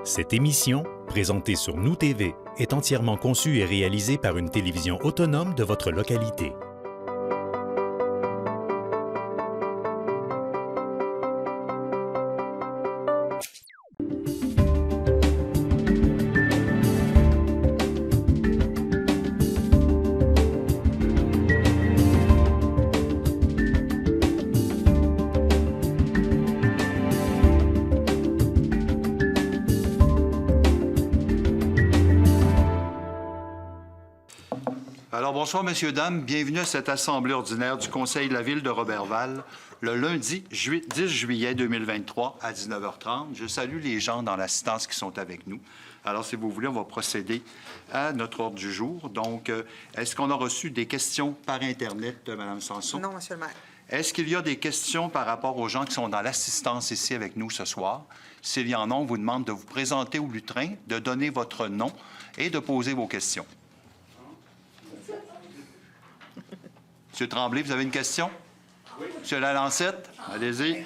Cette émission, présentée sur Nous TV, est entièrement conçue et réalisée par une télévision autonome de votre localité. Alors, bonsoir, messieurs, dames. Bienvenue à cette assemblée ordinaire du Conseil de la Ville de Roberval, le lundi 10 juillet 2023 à 19h30. Je salue les gens dans l'assistance qui sont avec nous. Alors, si vous voulez, on va procéder à notre ordre du jour. Donc, est-ce qu'on a reçu des questions par Internet, Mme Sanson? Non, Monsieur le maire. Est-ce qu'il y a des questions par rapport aux gens qui sont dans l'assistance ici avec nous ce soir? S'il y en a, on vous demande de vous présenter au lutrin, de donner votre nom et de poser vos questions. Monsieur Tremblay, vous avez une question? Oui. Monsieur Lalancette, allez-y.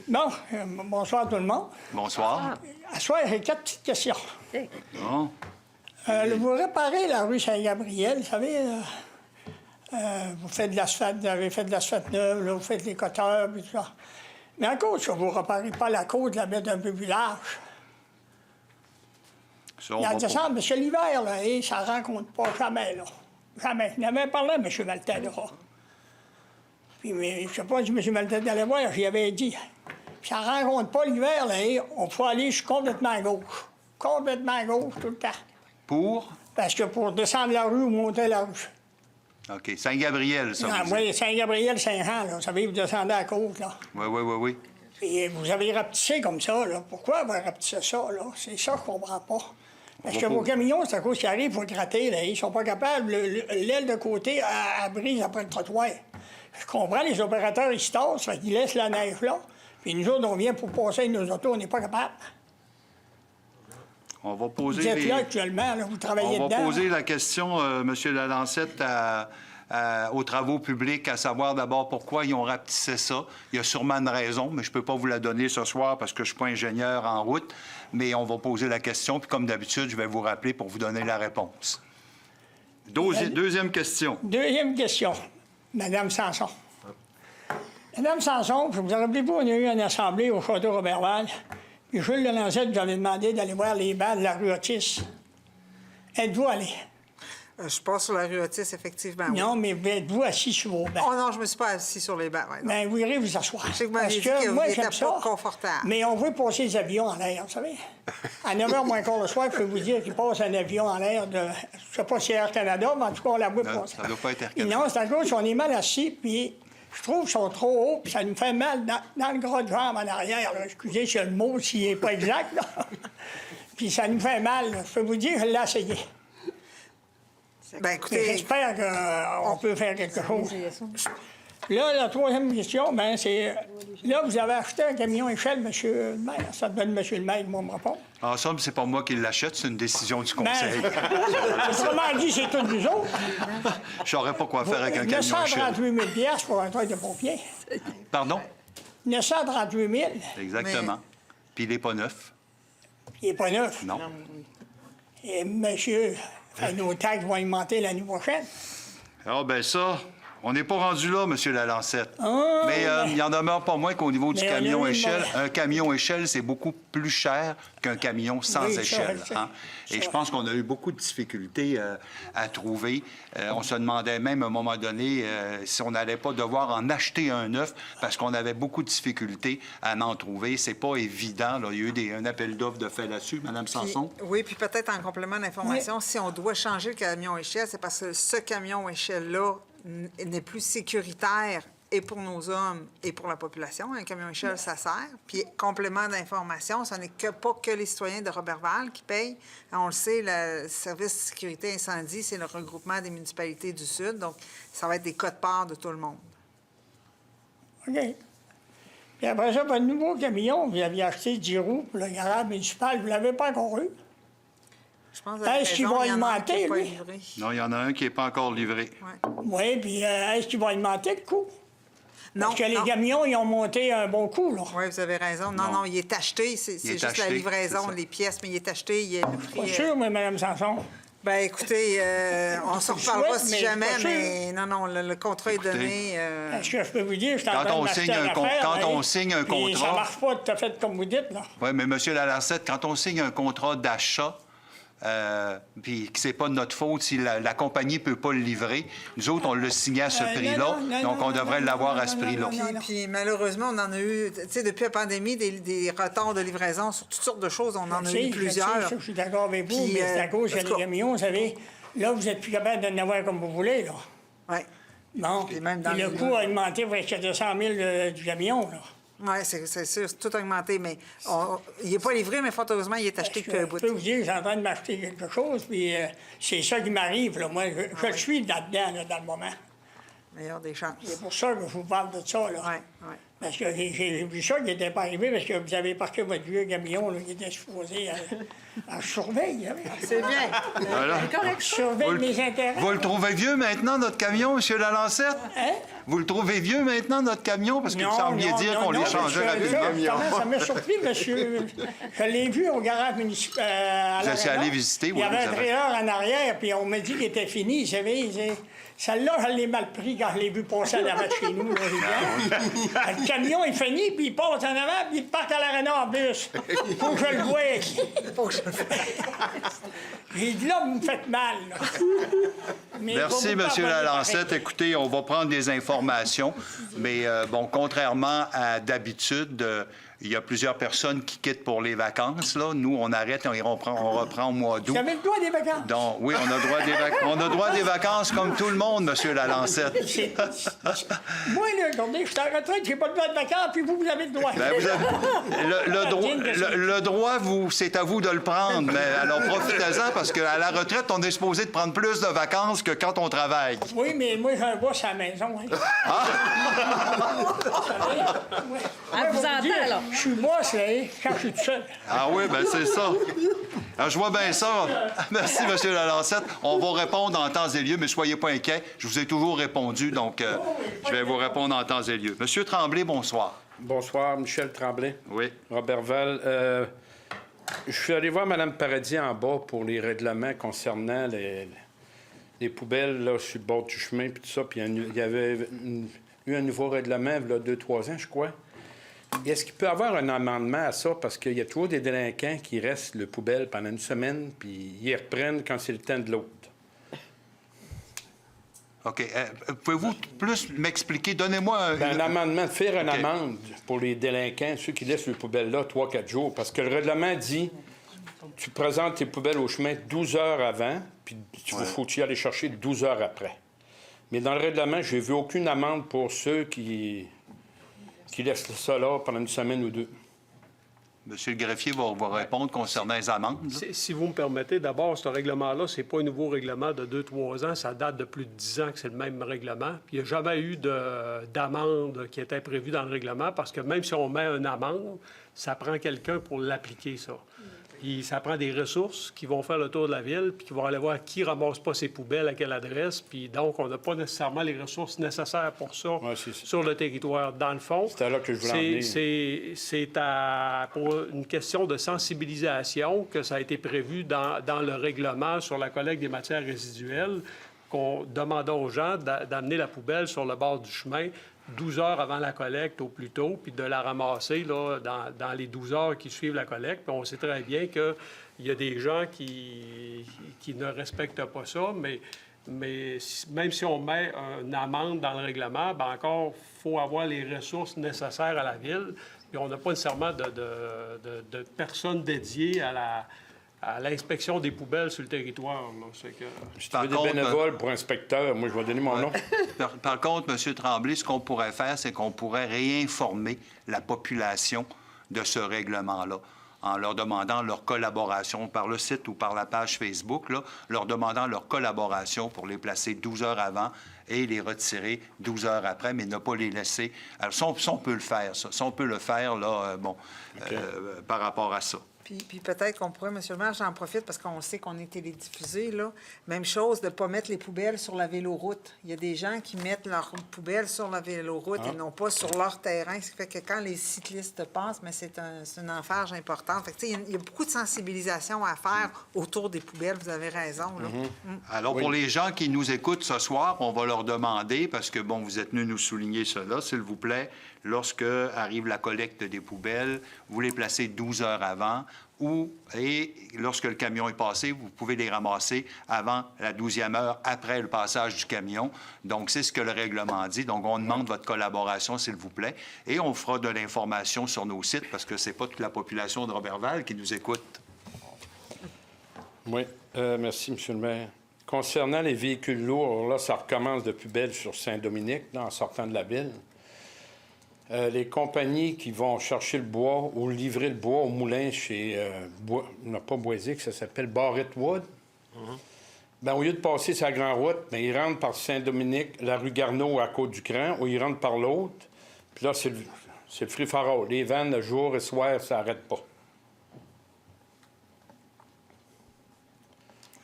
Bon, bonsoir tout le monde. Bonsoir. À soir, j'ai 4 petites questions. Bon. Vous réparez la rue Saint-Gabriel, vous savez, vous faites de l'asphalte, vous avez fait de l'asphalte neuve, là, vous faites les coteurs, et tout ça. Mais en cause, vous ne réparez pas la côte, la mettre un peu plus large. En décembre, mais c'est l'hiver, là, et ça ne rencontre pas jamais, là. Jamais. Il avait parlé à M. Maltais, là. Puis, mais, je ne sais pas si M. Maltais allait voir, j'y avais dit. Puis, ça ne rencontre pas l'hiver, là, et on peut aller complètement à gauche. Complètement à gauche, tout le temps. Pour? Parce que pour descendre la rue ou monter la rue. OK. Saint-Gabriel, ça, vous Oui, Saint-Gabriel, Saint-Jean, là. Vous savez, vous descendez à côte, là. Oui. Puis, vous avez rapetissé comme ça, là. Pourquoi avoir rapetissé ça, là? C'est ça que je ne comprends pas. Parce que vos camions, c'est à cause qu'ils arrivent pour gratter, là. Ils ne sont pas capables. L'aile de côté, elle brise après le trottoir. Je comprends, les opérateurs, ils se tassent, fait qu'ils laissent la neige là. Puis nous autres, on vient pour passer avec nos autos, on n'est pas capables. On va poser vous êtes là actuellement, là, vous travaillez dedans. On va poser la question, M. Lalancette, aux travaux publics, à savoir d'abord pourquoi ils ont rapetissé ça. Il y a sûrement une raison, mais je ne peux pas vous la donner ce soir parce que je ne suis pas ingénieur en route. Mais on va poser la question, puis comme d'habitude, je vais vous rappeler pour vous donner la réponse. Deuxième question. Deuxième question, Mme Sanson. Mme Sanson, vous vous rappelez-vous, on a eu une assemblée au Château Roberval, puis Jules Lalancette vous avait demandé d'aller voir les bancs de la rue Otis. Êtes-vous allé? Je passe sur la rue Otis, effectivement. Non, oui. mais êtes-vous assis sur vos bancs? Oh non, je ne me suis pas assis sur les bancs. Ouais, bien, vous irez vous asseoir. Je sais que vous m'avez dit que moi, vous j'aime n'étiez pas confortable. Mais on veut passer les avions en l'air, vous savez. À 9h moins quart le soir, je peux vous dire qu'il passe un avion en l'air de... Je ne sais pas si c'est Air Canada, mais en tout cas, on la voit passer. Ça ne doit pas être Air Canada. Non, c'est à cause qu'on est mal assis, puis je trouve qu'ils sont trop hauts, puis ça nous fait mal dans le gras de jambe en arrière. Là. Excusez si le mot, s'il n'est pas exact. Là. Puis ça nous fait mal. Là. Je peux vous dire, je l'ai essayé. Bien, écoutez... J'espère qu'on peut faire quelque chose. Là, la troisième question, bien, c'est... Là, vous avez acheté un camion échelle, monsieur le maire. Ça donne monsieur le maire, moi, me répondre. En somme, c'est pas moi qui l'achète, c'est une décision du conseil. Autrement dit, c'est tous nous autres. Je ne saurais pas quoi faire avec un camion échelle. 938 000 $ pour un travail de pompier. Pardon? 938 000. Exactement. Puis il n'est pas neuf. Il n'est pas neuf. Non. Et monsieur... nos taxes vont augmenter l'année prochaine. Ah, bien ça, on n'est pas rendu là, M. Lalancette. Ah, mais il en demeure pas moins qu'au niveau du mais camion oui, échelle, mais... un camion échelle, c'est beaucoup plus cher qu'un camion sans échelle. Hein? Et je pense qu'on a eu beaucoup de difficultés à trouver. On se demandait même à un moment donné si on n'allait pas devoir en acheter un neuf parce qu'on avait beaucoup de difficultés à en trouver. C'est pas évident. Là. Il y a eu un appel d'offres de fait là-dessus, Mme Sanson. Oui, puis peut-être en complément d'information, si on doit changer le camion échelle, c'est parce que ce camion échelle-là n'est plus sécuritaire et pour nos hommes et pour la population. Un camion échelle, ça sert. Puis, complément d'information, ce n'est pas que les citoyens de Roberval qui payent. On le sait, le service de sécurité incendie, c'est le regroupement des municipalités du Sud. Donc, ça va être des codes-parts de tout le monde. OK. Puis après ça, votre nouveau camion, vous aviez acheté 10 roues pour le garage municipal. Vous ne l'avez pas encore eu? Je pense est-ce qu'il va augmenter, lui? Non, il y en a un qui n'est pas encore livré. Oui, puis est-ce qu'il va augmenter le coût? Non, Parce que les non. camions, ils ont monté un bon coup, là. Oui, vous avez raison. Non, il est acheté. C'est est juste acheté, la livraison, c'est ça. les pièces, mais il est acheté. Il est le Pas prix. sûr, mais Mme Sanson. Ben écoutez, on s'en Je reparlera souhaite, si mais jamais, pas sûr. mais non, le contrat est donné. Est-ce que je peux vous dire, je suis en Quand train de on m'acheter signe une un con- affaire, quand là, on signe un puis contrat- ça marche pas tout à fait comme vous dites, là. Oui, mais M. Lalancette, quand on signe un contrat d'achat, puis que c'est pas de notre faute si la compagnie peut pas le livrer, nous autres, on le signait à ce Non, prix-là, non, donc non, on devrait non, l'avoir non, à ce non, prix-là. non, Puis malheureusement, on en a eu, tu sais, depuis la pandémie, des retards de livraison sur toutes sortes de choses. On en a eu plusieurs. Je suis d'accord avec vous, Puis, mais c'est à cause en que tout les cas- camions, vous savez, là, vous êtes plus capable d'en avoir comme vous voulez, là. Oui. Bon, Puis même dans puis le les- coût a augmenté presque 200 000 du camion, là. Oui, c'est sûr, c'est tout augmenté, mais il n'est pas livré, mais fort heureusement, il est acheté depuis un bout. Je peux vous dire, je suis en train de m'acheter quelque chose, puis c'est ça qui m'arrive, là. Moi, je le suis là-dedans, là, dans le moment. Meilleur des chances. C'est pour ça que je vous parle de ça, là. Oui. Parce que j'ai vu ça qui n'était pas arrivé, parce que vous avez parqué votre vieux camion, là, qui était supposé à surveiller. C'est bien. Voilà. Je surveille mes intérêts. Vous le trouvez vieux maintenant, notre camion, M. Lalancette? Hein? Vous le trouvez vieux maintenant, notre camion? Parce que vous sembliez dire qu'on l'échangeait parce que avec le ça, camion. Ça m'a surpris, monsieur. Je l'ai vu au garage municipal. Vous étiez allé visiter, oui, Il y avait vous un avez- trailer en arrière, puis on m'a dit qu'il était fini. Vous savez, celle-là, je l'ai mal pris quand je l'ai vu passer à l'avant de chez nous. Là, le camion est fini, puis il passe en avant, puis il part à l'aréna en plus. Faut que je le voie. J'ai dit là, vous me faites mal. Là. Mais Merci, je vais M. vous pardonner Lalancette. pareil. Écoutez, on va prendre des informations, mais bon, contrairement à d'habitude, il y a plusieurs personnes qui quittent pour les vacances. Là. Nous, on arrête, on reprend au mois d'août. Vous avez le droit des vacances. Donc, oui, on a droit on a droit des vacances comme tout le monde, M. Lalancette. Moi, là, regardez, je suis en retraite, j'ai pas le droit de vacances, puis vous avez le droit. Ben, vous avez- le droit, c'est à vous de le prendre. Mais alors, profitez-en, parce qu'à la retraite, on est supposé de prendre plus de vacances que quand on travaille. Oui, mais moi, j'ai un boss à la maison. Hein. Ah, vous entend, là. Je suis boss, là, hein, quand je suis tout seul. Ah oui, bien, c'est ça. Alors, je vois bien ça. Merci, M. Lalancette. On va répondre en temps et lieu, mais soyez pas inquiets. Je vous ai toujours répondu, donc je vais vous répondre en temps et lieu. Monsieur Tremblay, bonsoir. Bonsoir, Michel Tremblay. Oui. Robert Val. Je suis allé voir Mme Paradis en bas pour les règlements concernant les poubelles là, sur le bord du chemin puis tout ça. Puis il y avait eu un nouveau règlement il y a 2-3 ans, je crois. Est-ce qu'il peut y avoir un amendement à ça? Parce qu'il y a toujours des délinquants qui restent le poubelle pendant une semaine, puis ils reprennent quand c'est le temps de l'autre. OK. Pouvez-vous plus m'expliquer? Donnez-moi Ben, un amendement, de faire une OK. amende pour les délinquants, ceux qui laissent les poubelles là 3-4 jours. Parce que le règlement dit tu présentes tes poubelles au chemin 12 heures avant, puis il faut y aller chercher 12 heures après. Mais dans le règlement, j'ai vu aucune amende pour ceux qui laissent ça là pendant une semaine ou deux. Monsieur le greffier va répondre concernant les amendes. là. Si vous me permettez, d'abord, ce règlement-là, c'est pas un nouveau règlement de 2-3 ans. Ça date de plus de 10 ans que c'est le même règlement. Puis il n'y a jamais eu d'amende qui était prévue dans le règlement parce que même si on met une amende, ça prend quelqu'un pour l'appliquer, ça. Puis ça prend des ressources qui vont faire le tour de la ville puis qui vont aller voir qui ramasse pas ses poubelles, à quelle adresse. Puis donc, on n'a pas nécessairement les ressources nécessaires pour ça Ouais, c'est ça. sur le territoire. Dans le fond, C'était là que je voulais en venir. c'est pour une question de sensibilisation que ça a été prévu dans le règlement sur la collecte des matières résiduelles, qu'on demandait aux gens d'amener la poubelle sur le bord du chemin 12 heures avant la collecte au plus tôt, puis de la ramasser là, dans les 12 heures qui suivent la collecte. Puis on sait très bien qu'il y a des gens qui ne respectent pas ça, mais même si on met une amende dans le règlement, bien encore, il faut avoir les ressources nécessaires à la ville. Puis on n'a pas nécessairement de personnes dédiées à l'inspection des poubelles sur le territoire. Là. C'est que... Si tu Par veux des contre, bénévoles pour inspecteur, moi, je vais donner mon nom. Par contre, M. Tremblay, ce qu'on pourrait faire, c'est qu'on pourrait réinformer la population de ce règlement-là en leur demandant leur collaboration par le site ou par la page Facebook, là, leur demandant leur collaboration pour les placer 12 heures avant et les retirer 12 heures après, mais ne pas les laisser. Alors, ça, on peut le faire, ça. Ça, on peut le faire, là, par rapport à ça. Puis peut-être qu'on pourrait, M. le maire, j'en profite parce qu'on sait qu'on est télédiffusé, là. Même chose, de ne pas mettre les poubelles sur la véloroute. Il y a des gens qui mettent leurs poubelles sur la véloroute et non pas sur leur terrain. Ce qui fait que quand les cyclistes passent, mais c'est une emphase importante. Fait que, tu sais, il y a beaucoup de sensibilisation à faire autour des poubelles. Vous avez raison, là. Alors, pour les gens qui nous écoutent ce soir, on va leur demander, parce que, bon, vous êtes venus nous souligner cela, s'il vous plaît, lorsque arrive la collecte des poubelles, vous les placez 12 heures avant et lorsque le camion est passé, vous pouvez les ramasser avant la 12e heure, après le passage du camion. Donc, c'est ce que le règlement dit. Donc, on demande votre collaboration, s'il vous plaît, et on fera de l'information sur nos sites, parce que c'est pas toute la population de Roberval qui nous écoute. Oui, merci, M. le maire. Concernant les véhicules lourds, là, ça recommence de plus belle sur Saint-Dominique, là, en sortant de la ville. Les compagnies qui vont chercher le bois ou livrer le bois au moulin chez, pas Boisic, ça s'appelle Barrett Wood. Bien, au lieu de passer sa grande route, bien, ils rentrent par Saint-Dominique, la rue Garneau à Côte-du-Cran, ou ils rentrent par l'autre. Puis là, c'est le free-for-all. Les vannes, le jour et soir, ça n'arrête pas.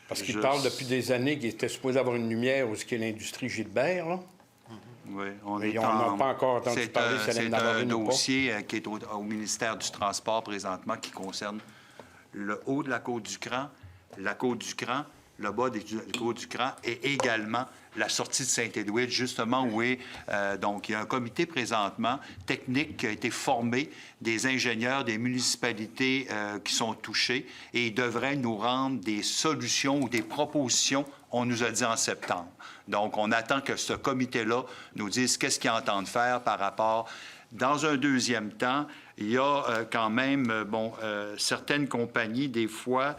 Parce qu'ils parlent depuis des années qu'il était supposé avoir une lumière où ce qui est l'industrie Gilbert, là. Oui, on n'a pas encore entendu parler si elle c'est allait en avoir un une ou pas. dossier qui est au ministère du Transport présentement qui concerne le haut de la Côte-du-Cran, la Côte-du-Cran, le bas de la Côte-du-Cran et également la sortie de Saint-Édouard, justement, où est... donc, il y a un comité présentement technique qui a été formé des ingénieurs des municipalités qui sont touchées et ils devraient nous rendre des solutions ou des propositions, on nous a dit en septembre. Donc, on attend que ce comité-là nous dise qu'est-ce qu'ils entendent faire par rapport... Dans un deuxième temps, il y a quand même, certaines compagnies, des fois,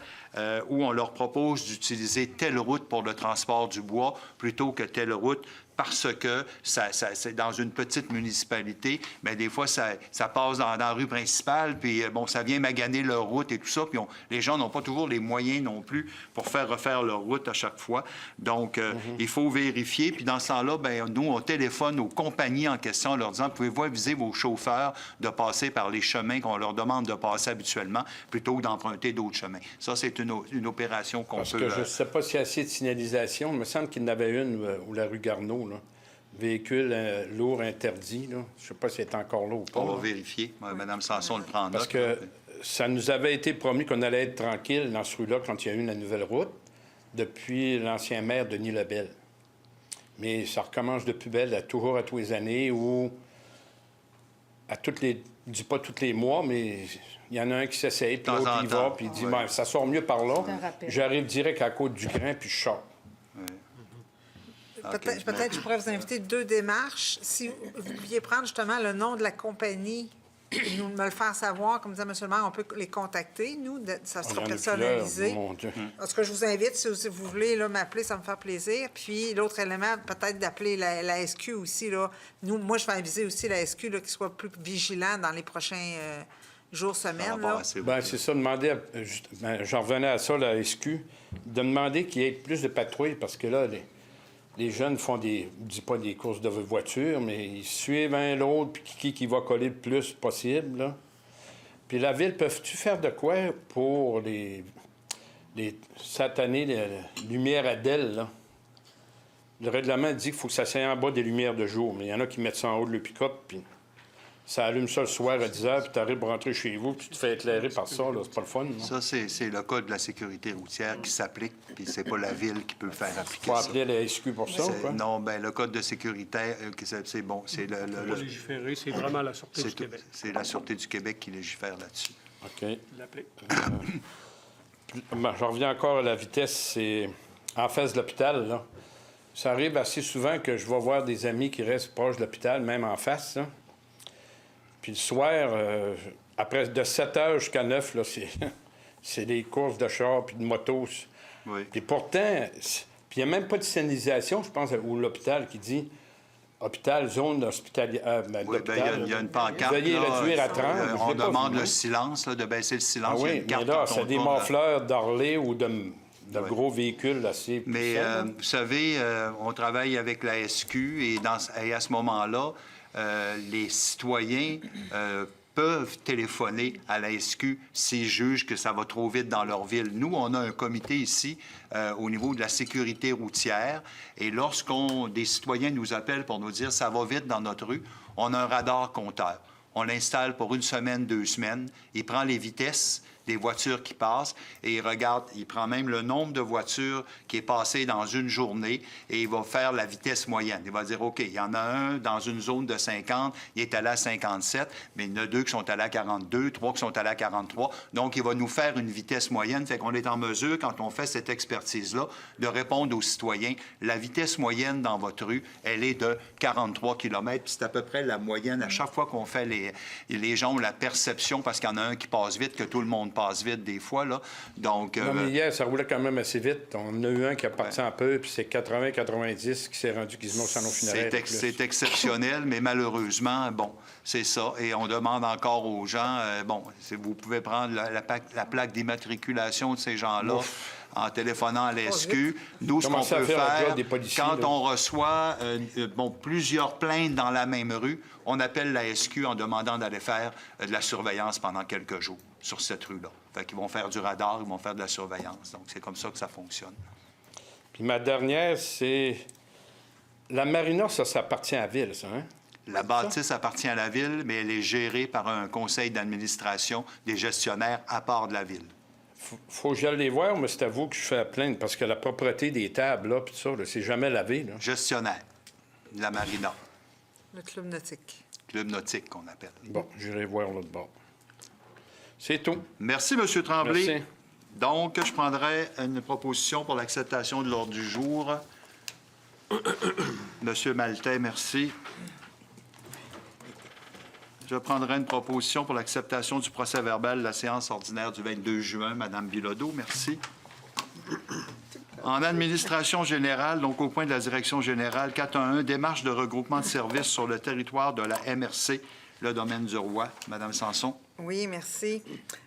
où on leur propose d'utiliser telle route pour le transport du bois plutôt que telle route parce que c'est dans une petite municipalité, mais des fois, ça passe dans la rue principale, puis ça vient maganer leur route et tout ça, puis les gens n'ont pas toujours les moyens non plus pour refaire leur route à chaque fois. Donc, il faut vérifier, puis dans ce temps-là, nous, on téléphone aux compagnies en question en leur disant, pouvez-vous aviser vos chauffeurs de passer par les chemins qu'on leur demande de passer habituellement, plutôt que d'emprunter d'autres chemins. Ça, c'est une opération qu'on peut... Parce que je ne sais pas s'il y a assez de signalisation. Il me semble qu'il y en avait une où la rue Garneau, là. Véhicule lourd interdit, là. Je ne sais pas si c'est encore là ou pas. On va vérifier. Mme Sanson le prend en note. Parce que ça nous avait été promis qu'on allait être tranquille dans ce rue-là quand il y a eu la nouvelle route, depuis l'ancien maire Denis Lebel. Mais ça recommence de plus belle toujours à tous les années où, je ne dis pas tous les mois, mais il y en a un qui s'essaye, puis l'autre il va, puis il dit ça sort mieux par là. J'arrive direct à Côte-du-Cran, puis je sors. Peut-être je pourrais vous inviter 2 démarches. Si vous pouviez prendre justement le nom de la compagnie et nous me le faire savoir, comme disait M. le maire, on peut les contacter, nous, ça sera personnalisé. Parce que je vous invite, si vous voulez m'appeler, ça me fait plaisir. Puis l'autre élément, peut-être d'appeler la SQ aussi. Là. Moi, je vais aviser aussi la SQ qu'ils soient plus vigilants dans les prochains jours, semaines. C'est ça, demander, j'en revenais à ça, la SQ, de demander qu'il y ait plus de patrouilles, parce que là, les jeunes font je ne dis pas des courses de voiture, mais ils suivent un l'autre, puis qui va coller le plus possible, là. Puis la ville, peux-tu faire de quoi pour les satanées lumières à DEL, là? Le règlement dit qu'il faut que ça soit en bas des lumières de jour, mais il y en a qui mettent ça en haut de le pick-up, puis ça allume ça le soir à 10 h, puis tu arrives pour rentrer chez vous, puis tu te fais éclairer par ça, là. C'est pas le fun, non? Ça, c'est le code de la sécurité routière qui s'applique, puis c'est pas la ville qui peut le faire appliquer. Faut appeler la SQ pour ça, ou quoi? Non, le code de sécurité, c'est bon. C'est Pour légiférer, c'est vraiment la Sûreté du Québec. C'est la Sûreté du Québec qui légifère là-dessus. OK. L'appeler. Je reviens encore à la vitesse. C'est en face de l'hôpital, là. Ça arrive assez souvent que je vais voir des amis qui restent proches de l'hôpital, même en face, là. Puis le soir, après de 7 h jusqu'à 9 h, là, c'est des courses de chars puis de motos. Oui. Et pourtant, puis il n'y a même pas de signalisation, je pense, ou l'hôpital qui dit hôpital, zone hospitalière. Il y a une pancarte. Veuillez réduire à 30. On demande le silence, de baisser le silence. Ah oui, mais là, c'est des morfleurs d'Orlé ou de gros véhicules assez puissants. Mais vous savez, on travaille avec la SQ et à ce moment-là, les citoyens peuvent téléphoner à la SQ s'ils jugent que ça va trop vite dans leur ville. Nous, on a un comité ici au niveau de la sécurité routière et des citoyens nous appellent pour nous dire « ça va vite dans notre rue », on a un radar compteur. On l'installe pour 1 semaine, 2 semaines. Il prend les vitesses des voitures qui passent et il regarde, il prend même le nombre de voitures qui est passé dans une journée et il va faire la vitesse moyenne. Il va dire, OK, il y en a un dans une zone de 50, il est allé à 57, mais il y en a 2 qui sont allés à 42, 3 qui sont allés à 43. Donc, il va nous faire une vitesse moyenne. Fait qu'on est en mesure, quand on fait cette expertise-là, de répondre aux citoyens. La vitesse moyenne dans votre rue, elle est de 43 km. C'est à peu près la moyenne. À chaque fois qu'on fait les gens ont la perception, parce qu'il y en a un qui passe vite, que tout le monde passe vite des fois, là. Donc... Non, mais hier, ça roulait quand même assez vite. On en a eu un qui a parti un peu, puis c'est 80-90 qui s'est rendu quasiment au salon funéraire. C'est exceptionnel, mais malheureusement, bon, c'est ça. Et on demande encore aux gens, vous pouvez prendre la plaque d'immatriculation de ces gens-là en téléphonant à la SQ. Nous, ce qu'on peut faire, quand on reçoit plusieurs plaintes dans la même rue, on appelle la SQ en demandant d'aller faire de la surveillance pendant quelques jours sur cette rue-là. Fait qu'ils vont faire du radar, ils vont faire de la surveillance. Donc, c'est comme ça que ça fonctionne. Puis ma dernière, c'est... La marina, ça appartient à la ville, ça, hein? La bâtisse appartient à la ville, mais elle est gérée par un conseil d'administration des gestionnaires à part de la ville. Faut que j'aille les voir, mais c'est à vous que je fais la plainte, parce que la propreté des tables, là, puis tout ça, là, c'est jamais lavé, là. Gestionnaire de la marina. Le club nautique. Club nautique, qu'on appelle. Bon, j'irai voir l'autre bord. C'est tout. Merci, M. Tremblay. Merci. Donc, je prendrai une proposition pour l'acceptation de l'ordre du jour. M. Maltais, merci. Je prendrai une proposition pour l'acceptation du procès-verbal de la séance ordinaire du 22 juin. Mme Bilodeau, merci. En administration générale, donc au point de la direction générale, 411, démarche de regroupement de services sur le territoire de la MRC, le domaine du Roi. Mme Sanson. Oui, merci.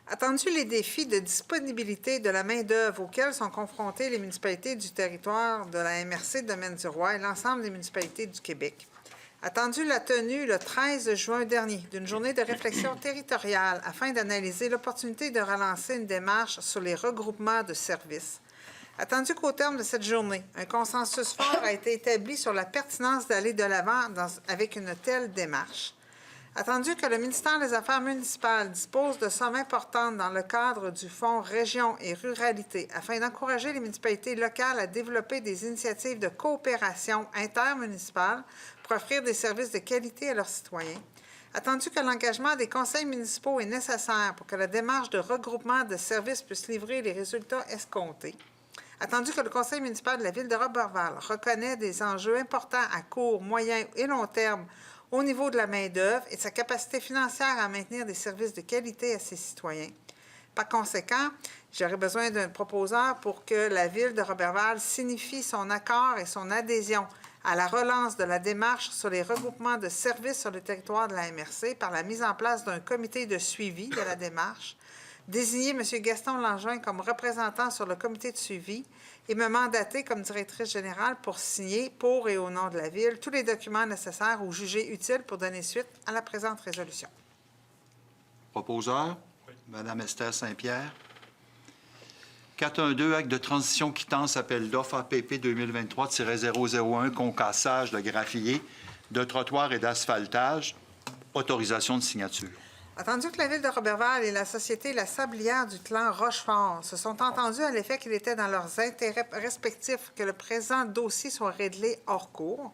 Attendu les défis de disponibilité de la main-d'œuvre auxquels sont confrontées les municipalités du territoire de la MRC Domaine du Roi et l'ensemble des municipalités du Québec, attendu la tenue le 13 juin dernier d'une journée de réflexion territoriale afin d'analyser l'opportunité de relancer une démarche sur les regroupements de services, attendu qu'au terme de cette journée, un consensus fort a été établi sur la pertinence d'aller de l'avant avec une telle démarche. Attendu que le ministère des Affaires municipales dispose de sommes importantes dans le cadre du Fonds Région et Ruralité afin d'encourager les municipalités locales à développer des initiatives de coopération intermunicipale pour offrir des services de qualité à leurs citoyens. Attendu que l'engagement des conseils municipaux est nécessaire pour que la démarche de regroupement de services puisse livrer les résultats escomptés. Attendu que le conseil municipal de la ville de Roberval reconnaît des enjeux importants à court, moyen et long terme au niveau de la main-d'œuvre et de sa capacité financière à maintenir des services de qualité à ses citoyens. Par conséquent, j'aurais besoin d'un proposeur pour que la ville de Roberval signifie son accord et son adhésion à la relance de la démarche sur les regroupements de services sur le territoire de la MRC par la mise en place d'un comité de suivi de la démarche, désigner M. Gaston Langevin comme représentant sur le comité de suivi et me mandater comme directrice générale pour signer, pour et au nom de la Ville, tous les documents nécessaires ou jugés utiles pour donner suite à la présente résolution. Proposeur, Mme Esther Saint-Pierre. 412, acte de transition quittance appel d'offres APP 2023-001, concassage de graffillés, de trottoirs et d'asphaltage. Autorisation de signature. Attendu que la Ville de Roberval et la Société La Sablière du clan Rochefort se sont entendus à l'effet qu'il était dans leurs intérêts respectifs que le présent dossier soit réglé hors cours.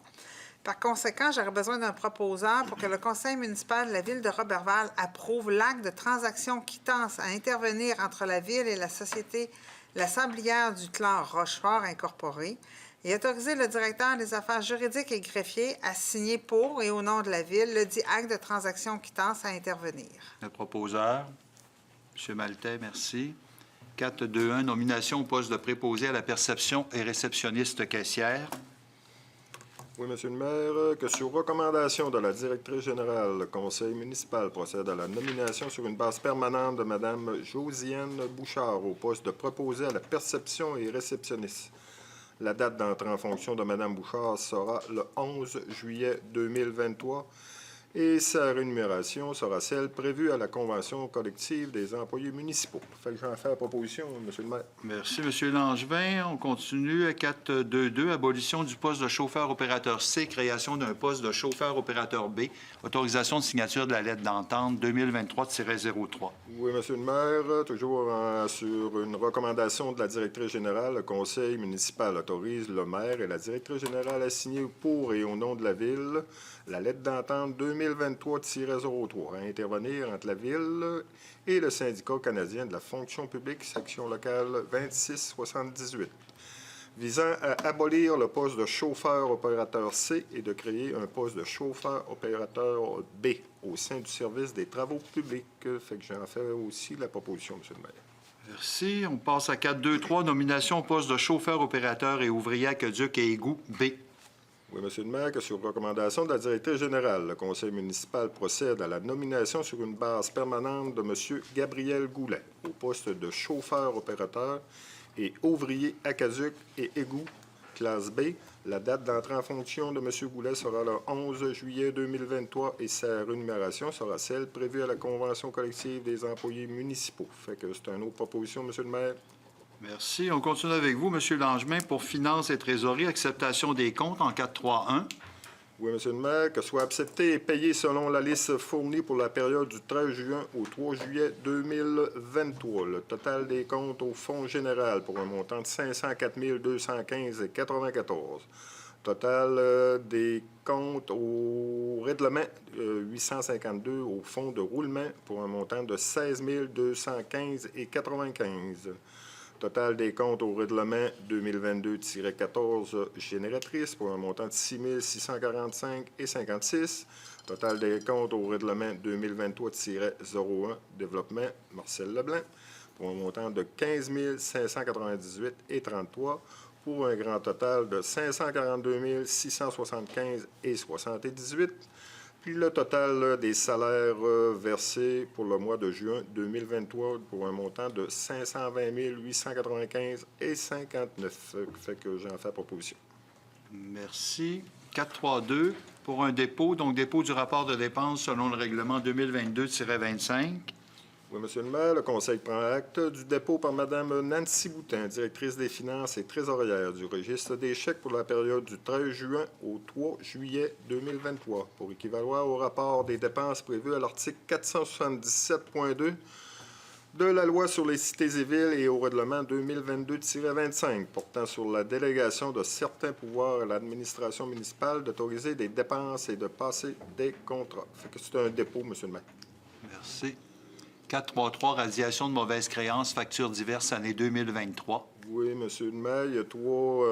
Par conséquent, j'aurais besoin d'un proposeur pour que le conseil municipal de la Ville de Roberval approuve l'acte de transaction quittance à intervenir entre la Ville et la Société La Sablière du clan Rochefort incorporé et autoriser le directeur des affaires juridiques et greffier à signer pour et au nom de la Ville le dit acte de transaction quittance à intervenir. Le proposeur, M. Maltais, merci. 421, nomination au poste de préposé à la perception et réceptionniste caissière. Oui, Monsieur le maire, que sur recommandation de la directrice générale, le conseil municipal procède à la nomination sur une base permanente de Mme Josiane Bouchard au poste de préposé à la perception et réceptionniste. La date d'entrée en fonction de Mme Bouchard sera le 11 juillet 2023 et sa rémunération sera celle prévue à la Convention collective des employés municipaux. Fait que j'en fais la proposition, M. le maire. Merci, M. Langevin. On continue à 4.2.2, abolition du poste de chauffeur-opérateur C, création d'un poste de chauffeur-opérateur B, autorisation de signature de la lettre d'entente 2023-03. Oui, M. le maire, toujours sur une recommandation de la directrice générale, le conseil municipal autorise le maire et la directrice générale à signer pour et au nom de la ville la lettre d'entente 2023-03 à intervenir entre la ville et le syndicat canadien de la fonction publique, section locale 2678, visant à abolir le poste de chauffeur-opérateur C et de créer un poste de chauffeur-opérateur B au sein du service des travaux publics. Fait que j'en fais aussi la proposition, M. le maire. Merci. On passe à 4.2.3, nomination au poste de chauffeur-opérateur et ouvrier aqueduc et égout B. Oui, M. le maire, que sur recommandation de la directrice générale, le conseil municipal procède à la nomination sur une base permanente de M. Gabriel Goulet au poste de chauffeur-opérateur et ouvrier aqueduc et égout classe B. La date d'entrée en fonction de M. Goulet sera le 11 juillet 2023 et sa rémunération sera celle prévue à la Convention collective des employés municipaux. Fait que c'est une autre proposition, M. le maire. Merci. On continue avec vous, M. Langevin, pour finances et trésorerie, acceptation des comptes en 4.3.1. Oui, M. le maire, que soit accepté et payé selon la liste fournie pour la période du 13 juin au 3 juillet 2023. Le total des comptes au Fonds général pour un montant de 504 215,94. Total des comptes au règlement 852 au Fonds de roulement pour un montant de 16 215,95. Total des comptes au règlement 2022-14 génératrice pour un montant de 6 645,56. Total des comptes au règlement 2023-01 développement Marcel Leblanc pour un montant de 15 598,33 pour un grand total de 542 675,78. Puis le total des salaires versés pour le mois de juin 2023 pour un montant de 520 895,59. Fait que j'en fais proposition. Merci. 4.3.2, pour un dépôt, donc dépôt du rapport de dépenses selon le règlement 2022-25. Oui, M. le maire, le conseil prend acte du dépôt par Mme Nancy Boutin, directrice des finances et trésorière du registre des chèques pour la période du 13 juin au 3 juillet 2023, pour équivaloir au rapport des dépenses prévues à l'article 477.2 de la loi sur les cités et villes et au règlement 2022-25, portant sur la délégation de certains pouvoirs à l'administration municipale d'autoriser des dépenses et de passer des contrats. Fait que c'est un dépôt, M. le maire. Merci. 4.3.3, radiation de mauvaises créances, factures diverses, année 2023. Oui, M. le maire, il y a trois...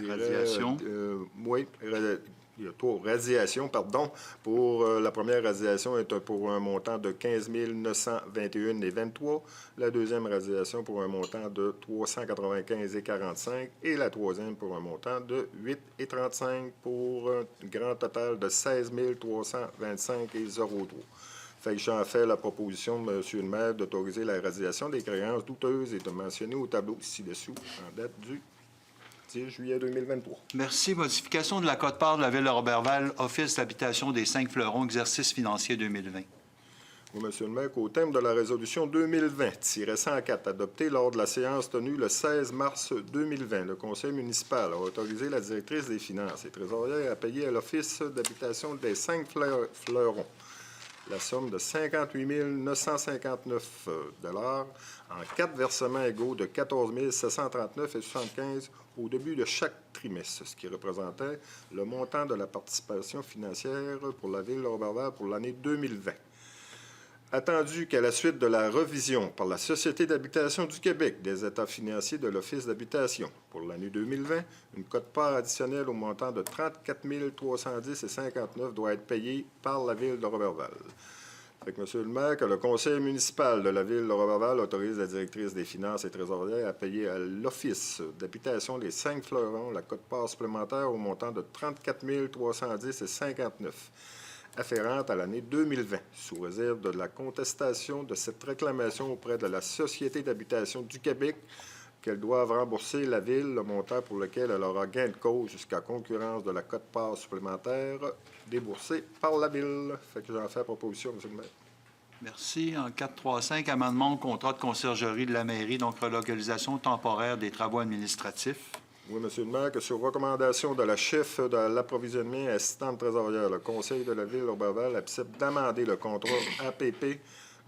Radiations. Oui, il y a trois radiations, pardon. Pour la première radiation est pour un montant de 15 921,23. La deuxième radiation pour un montant de 395,45. Et la troisième pour un montant de 8,35 pour un grand total de 16 325,03. Fait que j'en fais la proposition de M. le maire d'autoriser la radiation des créances douteuses et de mentionner au tableau ci-dessous en date du 10 juillet 2023. Merci. Modification de la quote-part de la Ville de Roberval, Office d'habitation des 5 Fleurons, exercice financier 2020. Oui, M. le maire, qu'au thème de la résolution 2020-104, adoptée lors de la séance tenue le 16 mars 2020, le conseil municipal a autorisé la directrice des finances et trésorière à payer à l'Office d'habitation des 5 Fleurons la somme de 58 959 $ en 4 versements égaux de 14 739,75 au début de chaque trimestre, ce qui représentait le montant de la participation financière pour la Ville de Roberval pour l'année 2020. Attendu qu'à la suite de la revision par la Société d'habitation du Québec des états financiers de l'Office d'habitation pour l'année 2020, une quote-part additionnelle au montant de 34 310,59 doit être payée par la Ville de Roberval. Fait que, M. le maire, que le conseil municipal de la Ville de Roberval autorise la directrice des finances et trésorière à payer à l'Office d'habitation des 5 Fleurons la quote-part supplémentaire au montant de 34 310,59 afférente à l'année 2020, sous réserve de la contestation de cette réclamation auprès de la Société d'habitation du Québec qu'elles doivent rembourser la Ville le montant pour lequel elle aura gain de cause jusqu'à concurrence de la quote-part supplémentaire déboursée par la Ville. Fait que j'en fais proposition, M. le maire. Merci. En 435, amendement au contrat de conciergerie de la mairie, donc relocalisation temporaire des travaux administratifs. Oui, M. le maire, que sur recommandation de la chef de l'approvisionnement et assistante trésorière, le Conseil de la Ville d'Auberval accepte d'amender le contrat APP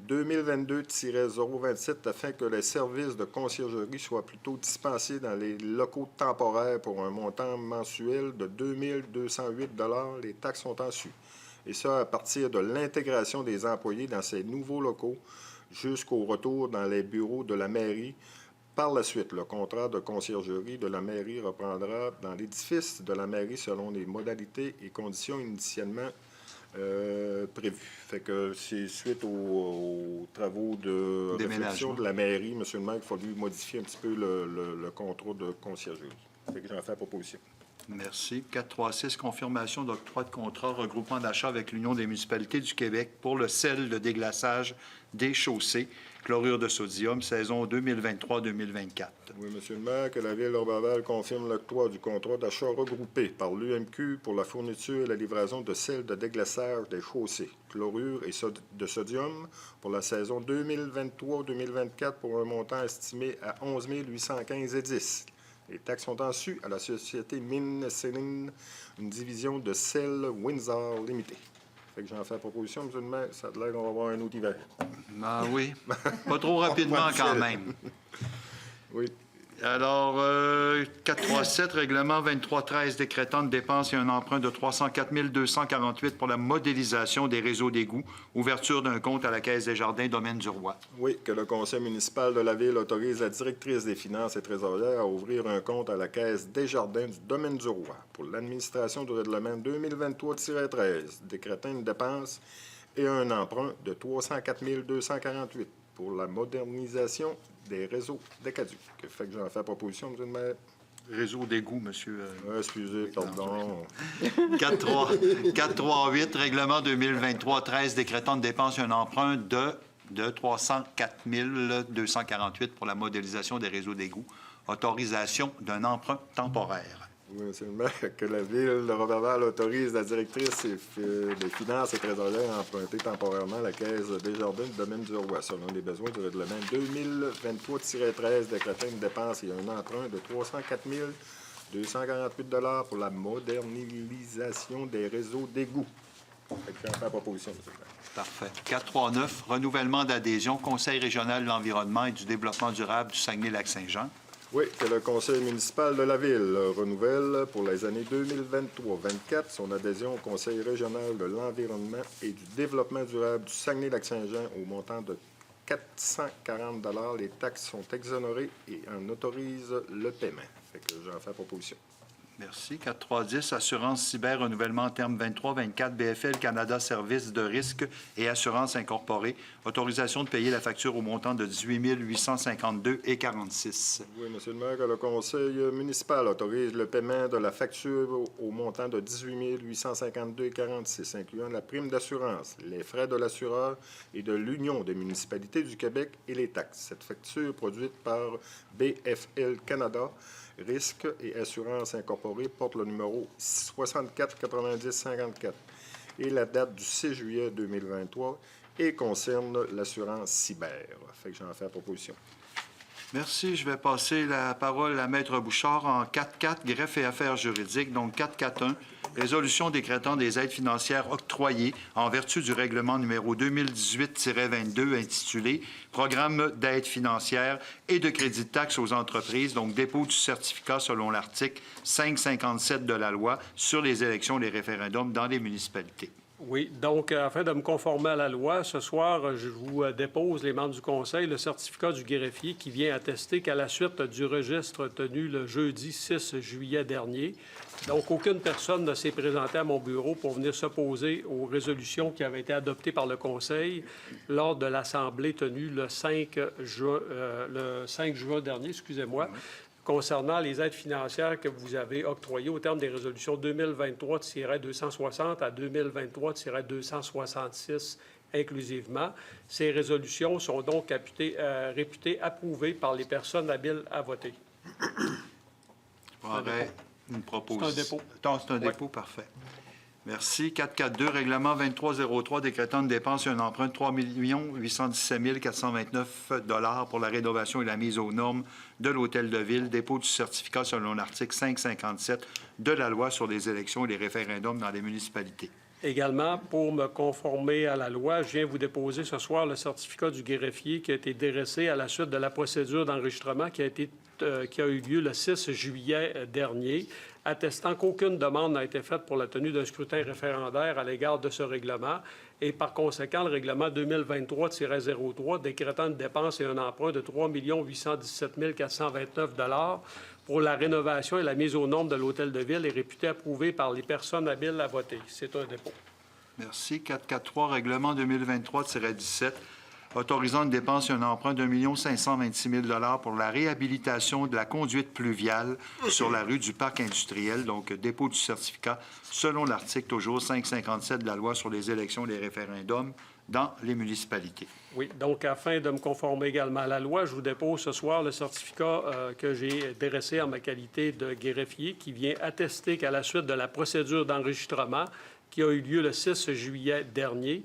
2022-027 afin que les services de conciergerie soient plutôt dispensés dans les locaux temporaires pour un montant mensuel de 2 208 $. Les taxes sont en su. Et ça, à partir de l'intégration des employés dans ces nouveaux locaux jusqu'au retour dans les bureaux de la mairie. Par la suite, le contrat de conciergerie de la mairie reprendra dans l'édifice de la mairie selon les modalités et conditions initialement prévues. Fait que c'est suite aux travaux de réflexion de la mairie, M. le maire, il a fallu modifier un petit peu le contrat de conciergerie. Fait que j'en fais la proposition. Merci. 436, confirmation d'octroi de contrat regroupement d'achat avec l'Union des municipalités du Québec pour le sel de déglaçage des chaussées, chlorure de sodium, saison 2023-2024. Oui, M. le maire, que la Ville d'Auberval confirme l'octroi du contrat d'achat regroupé par l'UMQ pour la fourniture et la livraison de sel de déglaçage des chaussées, chlorure et de sodium pour la saison 2023-2024 pour un montant estimé à 11 815,10 $. Les taxes sont en su à la société Mine Céline, une division de sel Windsor Limited. Fait que j'en fais la proposition, M. le maire. Ça a l'air qu'on va avoir un autre hiver. Ah oui. Pas trop rapidement quand même. Oui. Alors, 437, règlement 2313 décrétant de dépenses et un emprunt de 304 248 pour la modélisation des réseaux d'égouts, ouverture d'un compte à la Caisse des Jardins, domaine du Roi. Oui, que le conseil municipal de la Ville autorise la directrice des finances et trésorières à ouvrir un compte à la Caisse des Jardins du domaine du Roi pour l'administration du règlement 2023-13, décrétant une dépense et un emprunt de 304 248 pour la modernisation des réseaux d'Acadie. Fait que j'en fais la proposition, M. le maire. Réseau d'égouts, monsieur. Excusez, pardon. 438, règlement 2023-13 décrétant de dépenses et un emprunt de 304 248 pour la modélisation des réseaux d'égouts. Autorisation d'un emprunt temporaire. Oui, M. le maire, que la Ville de Roberval autorise la directrice des finances et trésorières à emprunter temporairement la Caisse des Jardins du domaine du Roi, selon les besoins du règlement 2023-13, décrétant une dépense et un emprunt de 304 248 $ pour la modernisation des réseaux d'égouts. J'en fais la proposition, M. le maire. Parfait. 439, renouvellement d'adhésion, Conseil régional de l'environnement et du développement durable du Saguenay-Lac-Saint-Jean. Oui, que le conseil municipal de la Ville renouvelle pour les années 2023-24 son adhésion au Conseil régional de l'environnement et du développement durable du Saguenay-Lac-Saint-Jean au montant de 440 $. Les taxes sont exonérées et en autorise le paiement. Fait que j'en fais la proposition. Merci. 4310, assurance cyber, renouvellement terme 23-24, BFL Canada Services de risque et assurance incorporée. Autorisation de payer la facture au montant de 18 852,46 Oui, M. le maire, que le conseil municipal autorise le paiement de la facture au montant de 18 852,46 incluant la prime d'assurance, les frais de l'assureur et de l'Union des municipalités du Québec et les taxes. Cette facture produite par BFL Canada Risque et assurance incorporée porte le numéro 64 90 54 et la date du 6 juillet 2023 et concerne l'assurance cyber. Fait que j'en fais la proposition. Merci. Je vais passer la parole à Maître Bouchard en 4-4, greffe et affaires juridiques. Donc 4-4-1, résolution décrétant des aides financières octroyées en vertu du règlement numéro 2018-22 intitulé Programme d'aide financière et de crédit de taxe aux entreprises, donc dépôt du certificat selon l'article 557 de la loi sur les élections et les référendums dans les municipalités. Oui, donc, afin de me conformer à la loi, ce soir, je vous dépose, les membres du Conseil, le certificat du greffier qui vient attester qu'à la suite du registre tenu le jeudi 6 juillet dernier, donc aucune personne ne s'est présentée à mon bureau pour venir s'opposer aux résolutions qui avaient été adoptées par le Conseil lors de l'Assemblée tenue le 5 juin dernier, excusez-moi, concernant les aides financières que vous avez octroyées au terme des résolutions 2023-260 à 2023-266 inclusivement. Ces résolutions sont donc réputées approuvées par les personnes habiles à voter. J'aurais une proposition. C'est un dépôt. C'est un dépôt, parfait. Merci. 442, règlement 2303, décrétant une dépense et un emprunt de 3 817 429 $ pour la rénovation et la mise aux normes de l'hôtel de ville, dépôt du certificat selon l'article 557 de la loi sur les élections et les référendums dans les municipalités. Également, pour me conformer à la loi, je viens vous déposer ce soir le certificat du greffier qui a été dressé à la suite de la procédure d'enregistrement qui a eu lieu le 6 juillet dernier, attestant qu'aucune demande n'a été faite pour la tenue d'un scrutin référendaire à l'égard de ce règlement et par conséquent, le règlement 2023-03 décrétant une dépense et un emprunt de 3 817 429 $ pour la rénovation et la mise aux normes de l'hôtel de ville est réputé approuvé par les personnes habiles à voter. C'est un dépôt. Merci. 443, règlement 2023-17, autorisant une dépense et un emprunt de 1 526 000 $ pour la réhabilitation de la conduite pluviale sur la rue du Parc industriel, donc dépôt du certificat selon l'article toujours 557 de la loi sur les élections et les référendums dans les municipalités. Oui, donc afin de me conformer également à la loi, je vous dépose ce soir le certificat que j'ai dressé en ma qualité de greffier qui vient attester qu'à la suite de la procédure d'enregistrement qui a eu lieu le 6 juillet dernier,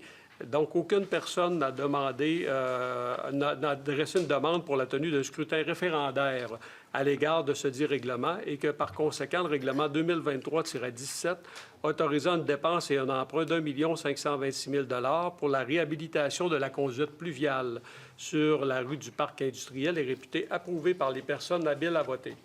donc, aucune personne n'a dressé une demande pour la tenue d'un scrutin référendaire à l'égard de ce dit règlement et que, par conséquent, le règlement 2023-17 autorisant une dépense et un emprunt d'1 526 000 $ pour la réhabilitation de la conduite pluviale sur la rue du Parc industriel est réputé approuvé par les personnes habiles à voter.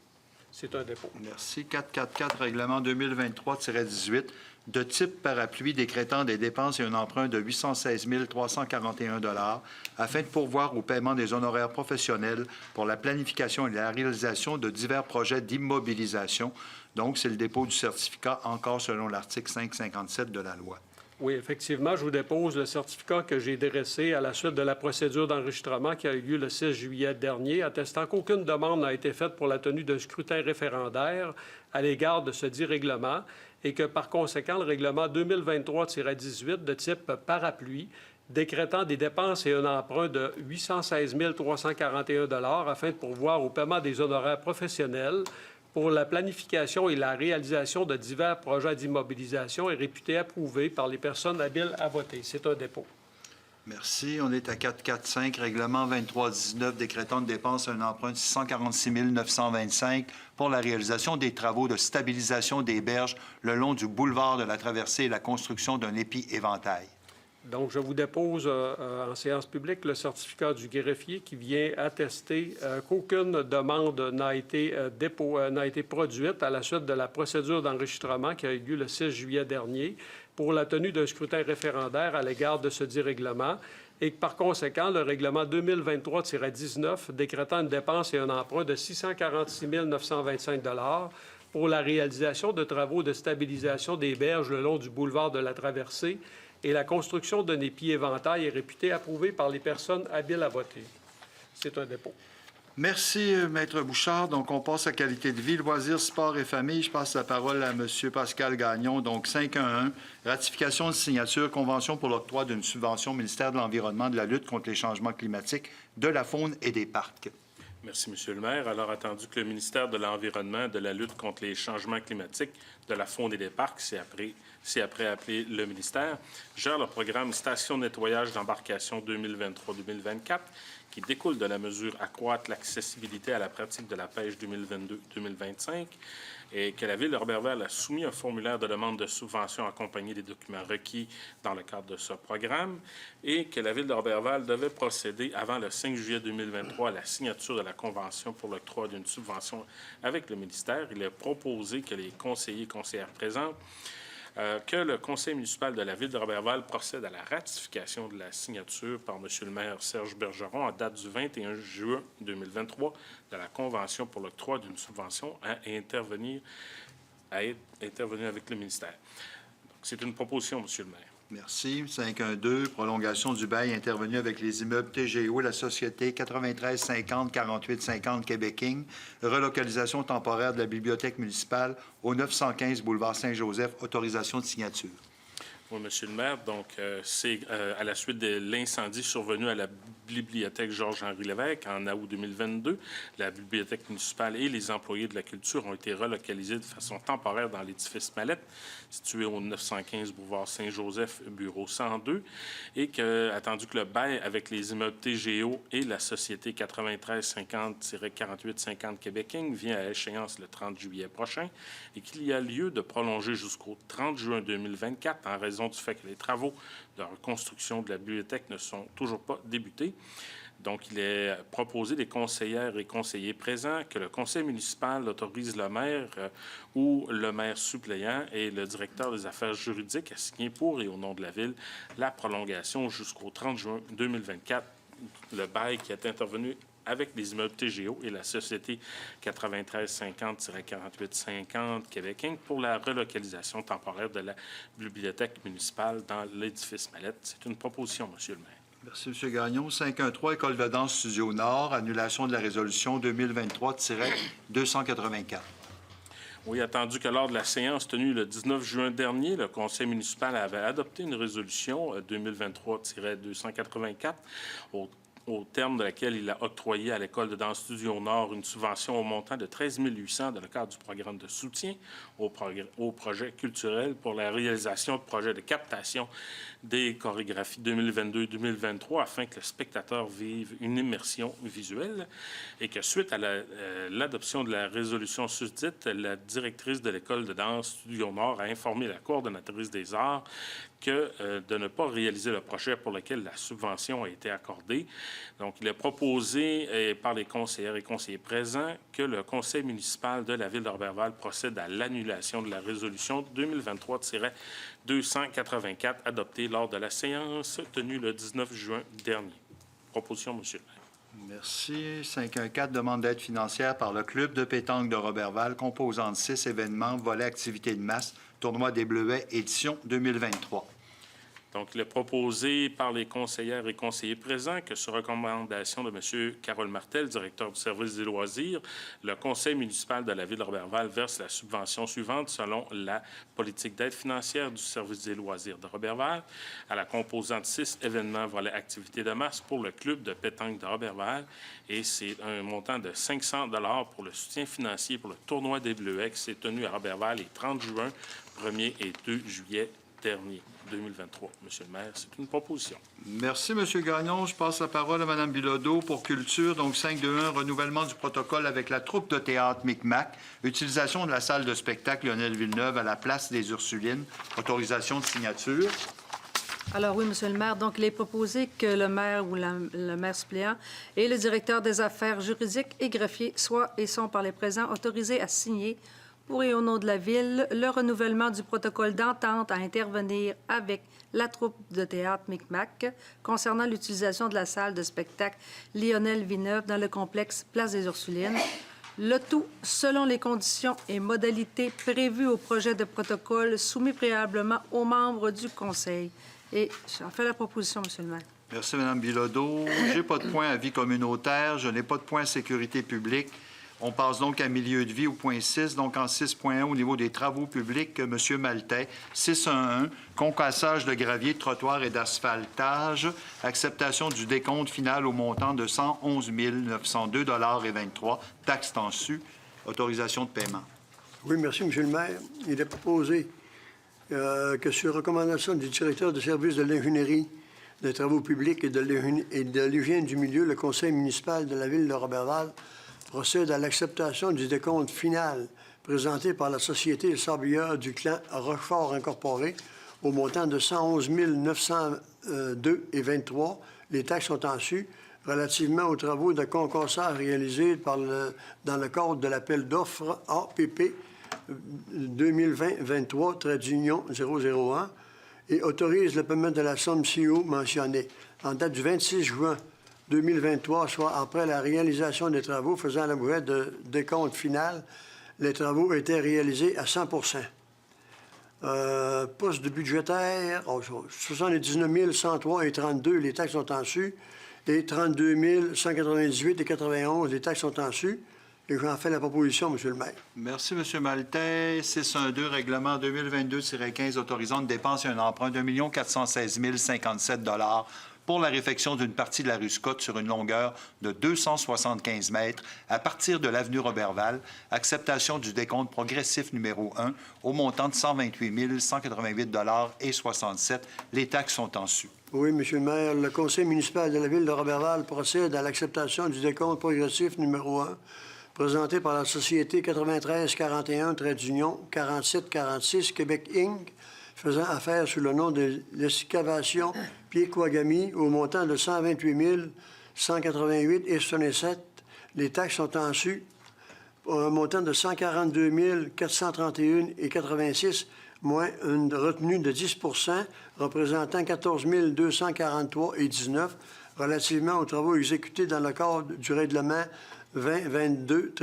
C'est un dépôt. Merci. 444, règlement 2023-18, de type parapluie décrétant des dépenses et un emprunt de 816 341 $ afin de pourvoir au paiement des honoraires professionnels pour la planification et la réalisation de divers projets d'immobilisation. Donc, c'est le dépôt du certificat encore selon l'article 557 de la loi. Oui, effectivement, je vous dépose le certificat que j'ai dressé à la suite de la procédure d'enregistrement qui a eu lieu le 6 juillet dernier, attestant qu'aucune demande n'a été faite pour la tenue d'un scrutin référendaire à l'égard de ce dit règlement et que, par conséquent, le règlement 2023-18 de type parapluie décrétant des dépenses et un emprunt de 816 341 $ afin de pourvoir au paiement des honoraires professionnels pour la planification et la réalisation de divers projets d'immobilisation est réputé approuvé par les personnes habiles à voter. C'est un dépôt. Merci. On est à 445, règlement 23-19, décrétant une dépense et un emprunt de 646 925 pour la réalisation des travaux de stabilisation des berges le long du boulevard de la Traversée et la construction d'un épi-éventail. Donc, je vous dépose en séance publique le certificat du greffier qui vient attester qu'aucune demande n'a été produite à la suite de la procédure d'enregistrement qui a eu lieu le 6 juillet dernier pour la tenue d'un scrutin référendaire à l'égard de ce dit règlement et que, par conséquent, le règlement 2023-19 décrétant une dépense et un emprunt de 646 925 $ pour la réalisation de travaux de stabilisation des berges le long du boulevard de la Traversée et la construction d'un épi-éventail est réputée approuvée par les personnes habiles à voter. C'est un dépôt. Merci, Maître Bouchard. Donc, on passe à qualité de vie, loisirs, sport et famille. Je passe la parole à M. Pascal Gagnon. Donc, 511, ratification de signature, convention pour l'octroi d'une subvention au ministère de l'Environnement, de la lutte contre les changements climatiques, de la faune et des parcs. Merci, M. le maire. Alors, attendu que le ministère de l'Environnement, de la lutte contre les changements climatiques, de la faune et des parcs, c'est après appelé le ministère, gère le programme Station de nettoyage d'embarcation 2023-2024 qui découle de la mesure accroître l'accessibilité à la pratique de la pêche 2022-2025 et que la Ville de Roberval a soumis un formulaire de demande de subvention accompagné des documents requis dans le cadre de ce programme et que la Ville de Roberval devait procéder avant le 5 juillet 2023 à la signature de la convention pour l'octroi d'une subvention avec le ministère. Il est proposé que les conseillers et conseillères présents que le conseil municipal de la Ville de Roberval procède à la ratification de la signature par M. le maire Serge Bergeron en date du 21 juin 2023 de la convention pour l'octroi d'une subvention à intervenir avec le ministère. C'est une proposition, M. le maire. Merci. 512, prolongation du bail intervenu avec les immeubles TGO, la société 9350-4850 Québec King, relocalisation temporaire de la bibliothèque municipale au 915 boulevard Saint-Joseph, autorisation de signature. Oui, Monsieur le maire. Donc, c'est à la suite de l'incendie survenu à la bibliothèque Georges-Henri Lévesque en août 2022. La bibliothèque municipale et les employés de la culture ont été relocalisés de façon temporaire dans l'édifice Mallette, situé au 915 boulevard Saint-Joseph, bureau 102, et attendu que le bail avec les immeubles TGO et la société 9350-4850 Québec Inc. vient à échéance le 30 juillet prochain et qu'il y a lieu de prolonger jusqu'au 30 juin 2024 en raison du fait que les travaux de reconstruction de la bibliothèque ne sont toujours pas débutés. Donc, il est proposé des conseillères et conseillers présents que le conseil municipal autorise le maire ou le maire suppléant et le directeur des affaires juridiques à signer pour et au nom de la Ville la prolongation jusqu'au 30 juin 2024. Le bail qui est intervenu avec les immeubles TGO et la société 9350-4850 Québec Inc. pour la relocalisation temporaire de la bibliothèque municipale dans l'édifice Mallette. C'est une proposition, Monsieur le maire. Merci, M. Gagnon. 513, École de danse Studio Nord, annulation de la résolution 2023-284. Oui, attendu que lors de la séance tenue le 19 juin dernier, le conseil municipal avait adopté une résolution 2023-284 au terme de laquelle il a octroyé à l'École de danse Studio Nord une subvention au montant de 13 800 dans le cadre du programme de soutien au projet culturel pour la réalisation de projets de captation des chorégraphies 2022-2023 afin que le spectateur vive une immersion visuelle et que suite à l'adoption de la résolution susdite, la directrice de l'École de danse Studio Nord a informé la coordonnatrice des arts de ne pas réaliser le projet pour lequel la subvention a été accordée. Donc, il est proposé par les conseillères et conseillers présents que le conseil municipal de la Ville de Roberval procède à l'annulation de la résolution 2023-284 adoptée lors de la séance tenue le 19 juin dernier. Proposition, Monsieur le maire. Merci. 514, demande d'aide financière par le Club de pétanque de Roberval, composant de 6 événements, volet activités de masse, tournoi des Bleuets, édition 2023. Donc, il est proposé par les conseillères et conseillers présents que, sur recommandation de M. Carole Martel, directeur du service des loisirs, le conseil municipal de la Ville de Roberval verse la subvention suivante selon la politique d'aide financière du service des loisirs de Roberval à la composante 6 événements volet activités de masse pour le club de pétanque de Roberval et c'est un montant de 500 $ pour le soutien financier pour le tournoi des Bleuets qui s'est tenu à Roberval les 30 juin, 1er et 2 juillet dernier. 2023. Monsieur le maire, c'est une proposition. Merci, M. Gagnon. Je passe la parole à Mme Bilodeau pour culture. Donc, 521, renouvellement du protocole avec la troupe de théâtre Micmac, utilisation de la salle de spectacle Lionel Villeneuve à la place des Ursulines, autorisation de signature. Alors oui, Monsieur le maire, donc il est proposé que le maire ou le maire suppléant et le directeur des affaires juridiques et greffiers soient et sont par les présents autorisés à signer pour et au nom de la Ville, le renouvellement du protocole d'entente à intervenir avec la troupe de théâtre Micmac concernant l'utilisation de la salle de spectacle Lionel Villeneuve dans le complexe Place des Ursulines. Le tout selon les conditions et modalités prévues au projet de protocole soumis préalablement aux membres du Conseil. Et j'en fais la proposition, Monsieur le maire. Merci, Mme Bilodeau. Je n'ai pas de point à vie communautaire. Je n'ai pas de point à sécurité publique. On passe donc à milieu de vie au point 6. Donc, en 6.1, au niveau des travaux publics, M. Maltais, 6.1.1, concassage de gravier, de trottoir et d'asphaltage, acceptation du décompte final au montant de 111 902,23 $, taxes en su, autorisation de paiement. Oui, merci, M. le maire. Il est proposé que, sur recommandation du directeur de service de l'ingénierie des travaux publics et de l'hygiène du milieu, le conseil municipal de la Ville de Roberval procède à l'acceptation du décompte final présenté par la Société des sablieurs du clan Rochefort Incorporé au montant de 111 902,23 $. Les taxes sont en su relativement aux travaux de concassage réalisés dans le cadre de l'appel d'offres APP 2020-23-001 et autorise le paiement de la somme CO mentionnée en date du 26 juin 2023, soit après la réalisation des travaux faisant l'objet de décompte final. Les travaux étaient réalisés à 100 %. Poste de budgétaire, 79 103,32 $, les taxes sont en su, et 32 198,91 $, les taxes sont en su. Et j'en fais la proposition, M. le maire. Merci, M. Maltais. 612, règlement 2022-15 autorisant une dépense et un emprunt d'1 416 057 pour la réfection d'une partie de la rue Scott sur une longueur de 275 mètres à partir de l'avenue Roberval. Acceptation du décompte progressif numéro 1 au montant de 128 188 et 67. Les taxes sont en su. Oui, M. le maire, le conseil municipal de la ville de Roberval procède à l'acceptation du décompte progressif numéro 1 présenté par la société 9341-Union 4746 Québec Inc., faisant affaire sous le nom de l'excavation Pied-Kouagami au montant de 128 188 et 67. Les taxes sont en su pour un montant de 142 431 et 86, moins une retenue de 10 représentant 14 243 et 19 relativement aux travaux exécutés dans le cadre du règlement 2022,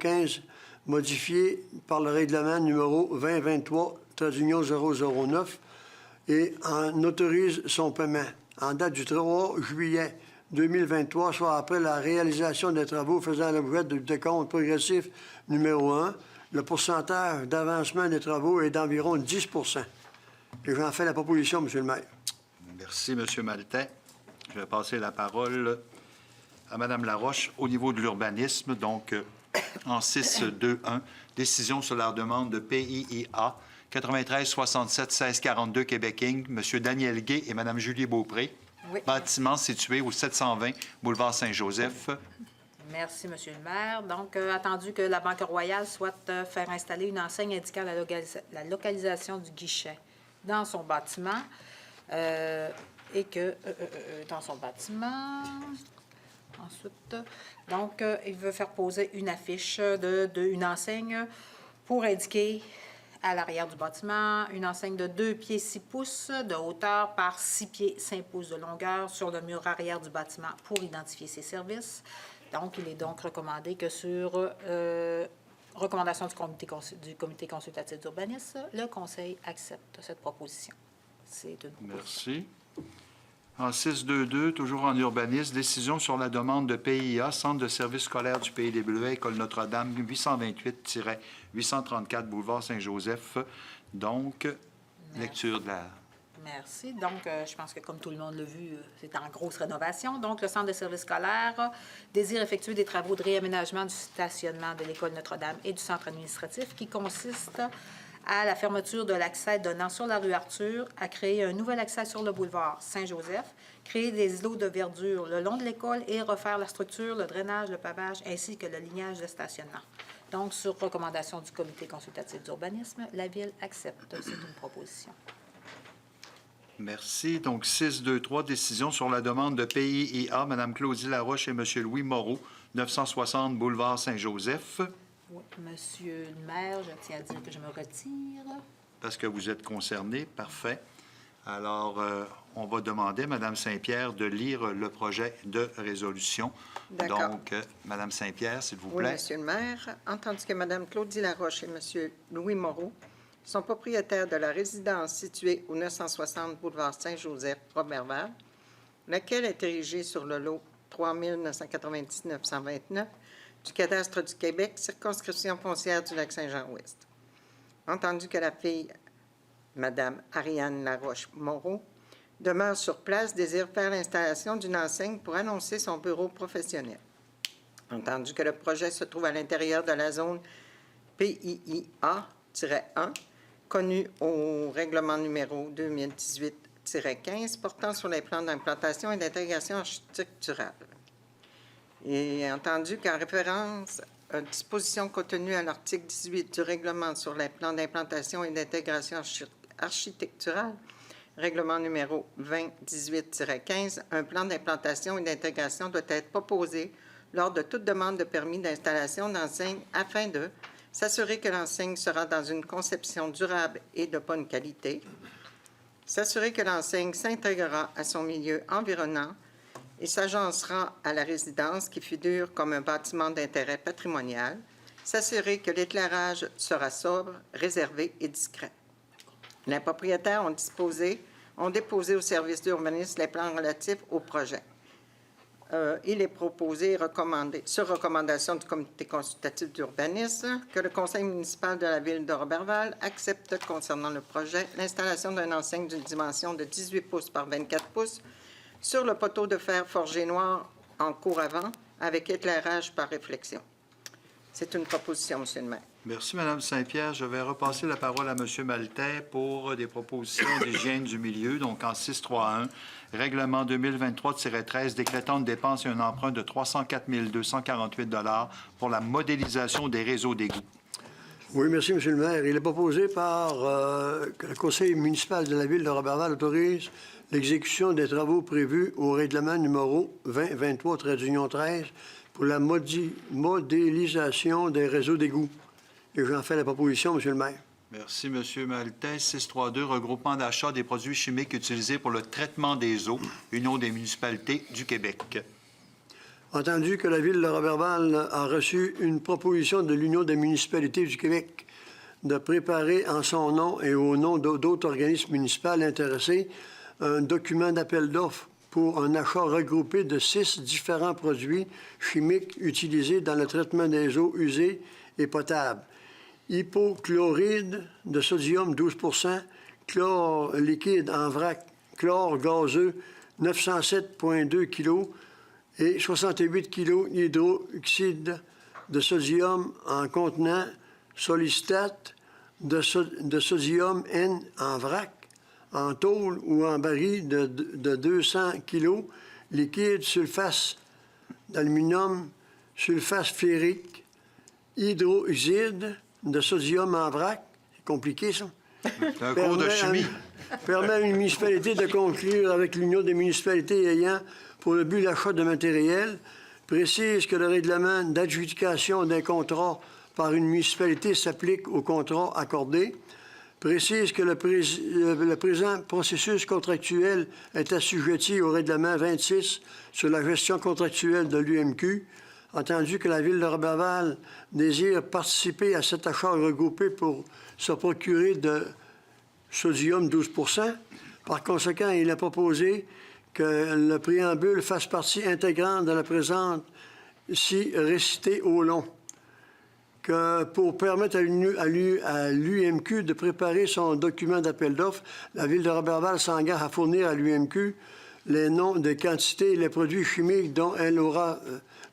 15, modifié par le règlement numéro 2023-009 et en autorise son paiement. En date du 3 juillet 2023, soit après la réalisation des travaux faisant l'objet du décompte progressif numéro 1, le pourcentage d'avancement des travaux est d'environ 10 Et j'en fais la proposition, M. le maire. Merci, M. Maltais. Je vais passer la parole à Mme Laroche au niveau de l'urbanisme. Donc, en 6.2.1, décision sur la demande de PIIA 93 67 16 42 Québec Inc., M. Daniel Gay et Mme Julie Beaupré. Oui. Bâtiment situé au 720 boulevard Saint-Joseph. Merci, M. le maire. Donc, attendu que la Banque Royale souhaite faire installer une enseigne indiquant la localisation du guichet dans son bâtiment et que dans son bâtiment... Ensuite, donc, il veut faire poser une affiche une enseigne pour indiquer à l'arrière du bâtiment une enseigne de 2 pieds 6 pouces de hauteur par 6 pieds 5 pouces de longueur sur le mur arrière du bâtiment pour identifier ses services. Donc, il est donc recommandé que sur recommandation du comité consultatif d'urbanisme, le Conseil accepte cette proposition. C'est une proposition. Merci. En 6.2.2, toujours en urbanisme, décision sur la demande de PIA, Centre de services scolaires du Pays des Bleuets, École Notre-Dame, 828-834 boulevard Saint-Joseph. Donc, lecture de la... Merci. Donc, je pense que comme tout le monde l'a vu, c'est en grosse rénovation. Donc, le Centre de services scolaires désire effectuer des travaux de réaménagement du stationnement de l'École Notre-Dame et du centre administratif qui consiste à la fermeture de l'accès donnant sur la rue Arthur, à créer un nouvel accès sur le boulevard Saint-Joseph, créer des îlots de verdure le long de l'école et refaire la structure, le drainage, le pavage ainsi que le lignage de stationnement. Donc, sur recommandation du comité consultatif d'urbanisme, la Ville accepte. C'est une proposition. Merci. Donc, 6.2.3, décision sur la demande de PIIA, Mme Claudie Laroche et M. Louis Moreau, 960 boulevard Saint-Joseph. Oui, Monsieur le maire, je tiens à dire que je me retire. Parce que vous êtes concerné. Parfait. Alors, on va demander à Mme Saint-Pierre de lire le projet de résolution. D'accord. Donc, Mme Saint-Pierre, s'il vous Oui, plaît. Monsieur le maire, entendu que Mme Claudie Laroche et Monsieur Louis Moreau sont propriétaires de la résidence située au 960 boulevard Saint-Joseph, Roberval, laquelle est érigée sur le lot 3999-129 du cadastre du Québec, circonscription foncière du Lac-Saint-Jean-Ouest. Entendu que la fille, Mme Ariane Laroche-Moreau, demeure sur place, désire faire l'installation d'une enseigne pour annoncer son bureau professionnel. Entendu que le projet se trouve à l'intérieur de la zone PIIA-1, connue au règlement numéro 2018-15, portant sur les plans d'implantation et d'intégration architecturale. Et entendu qu'en référence à une disposition contenue à l'article 18 du règlement sur les plans d'implantation et d'intégration architecturale, règlement numéro 2018-15, un plan d'implantation et d'intégration doit être proposé lors de toute demande de permis d'installation d'enseigne afin de s'assurer que l'enseigne sera dans une conception durable et de bonne qualité, s'assurer que l'enseigne s'intégrera à son milieu environnant et s'agencera à la résidence qui figure comme un bâtiment d'intérêt patrimonial, s'assurer que l'éclairage sera sobre, réservé et discret. Les propriétaires ont déposé au service d'urbanisme les plans relatifs au projet. il est proposé, sur recommandation du Comité consultatif d'urbanisme, que le Conseil municipal de la ville de Roberval accepte concernant le projet l'installation d'une enseigne d'une dimension de 18 pouces par 24 pouces sur le poteau de fer forgé noir en cour avant, avec éclairage par réflexion. C'est une proposition, M. le maire. Merci, Mme Saint-Pierre. Je vais repasser la parole à M. Maltais pour des propositions d'hygiène du milieu, donc en 6.3.1, règlement 2023-13 décrétant une dépense et un emprunt de 304 248 $ pour la modélisation des réseaux d'égouts. Oui, merci, M. le maire. Il est proposé que le Conseil municipal de la ville de Roberval autorise l'exécution des travaux prévus au règlement numéro 2023-13 pour la modélisation des réseaux d'égouts. Et j'en fais la proposition, M. le maire. Merci, M. Maltais. 6.3.2, regroupement d'achat des produits chimiques utilisés pour le traitement des eaux, Union des municipalités du Québec. Entendu que la ville de Roberval a reçu une proposition de l'Union des municipalités du Québec de préparer en son nom et au nom d'autres organismes municipaux intéressés un document d'appel d'offres pour un achat regroupé de 6 différents produits chimiques utilisés dans le traitement des eaux usées et potables. Hypochloride de sodium 12 %, chlore liquide en vrac, chlore gazeux 907,2 kg et 68 kg d'hydroxyde de sodium en contenant solistate de sodium N en vrac, en tôle ou en baril de 200 kg, liquide sulfate d'aluminium, sulfate ferrique, hydroxyde de sodium en vrac. C'est compliqué, ça. C'est un cours de chimie. Permet à une municipalité de conclure avec l'Union des municipalités ayant pour le but l'achat de matériel, précise que le règlement d'adjudication d'un contrat par une municipalité s'applique au contrat accordé, précise que le présent processus contractuel est assujetti au règlement 26 sur la gestion contractuelle de l'UMQ, entendu que la ville de Roberval désire participer à cet achat regroupé pour se procurer de sodium 12 %. Par conséquent, il est proposé que le préambule fasse partie intégrante de la présente si récitée au long. Que pour permettre à l'UMQ de préparer son document d'appel d'offres, la ville de Roberval s'engage à fournir à l'UMQ les noms des quantités et les produits chimiques dont elle aura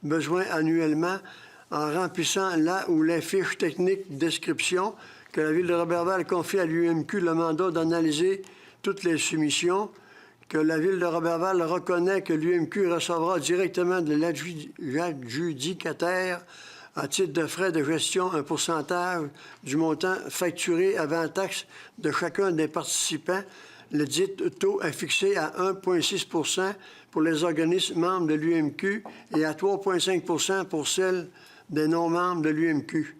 besoin annuellement en remplissant la ou les fiches techniques de description, que la ville de Roberval confie à l'UMQ le mandat d'analyser toutes les soumissions, que la ville de Roberval reconnaît que l'UMQ recevra directement de l'adjudicataire à titre de frais de gestion un pourcentage du montant facturé avant taxe de chacun des participants. Le dit taux est fixé à 1,6 % pour les organismes membres de l'UMQ et à 3,5 % pour celles des non-membres de l'UMQ.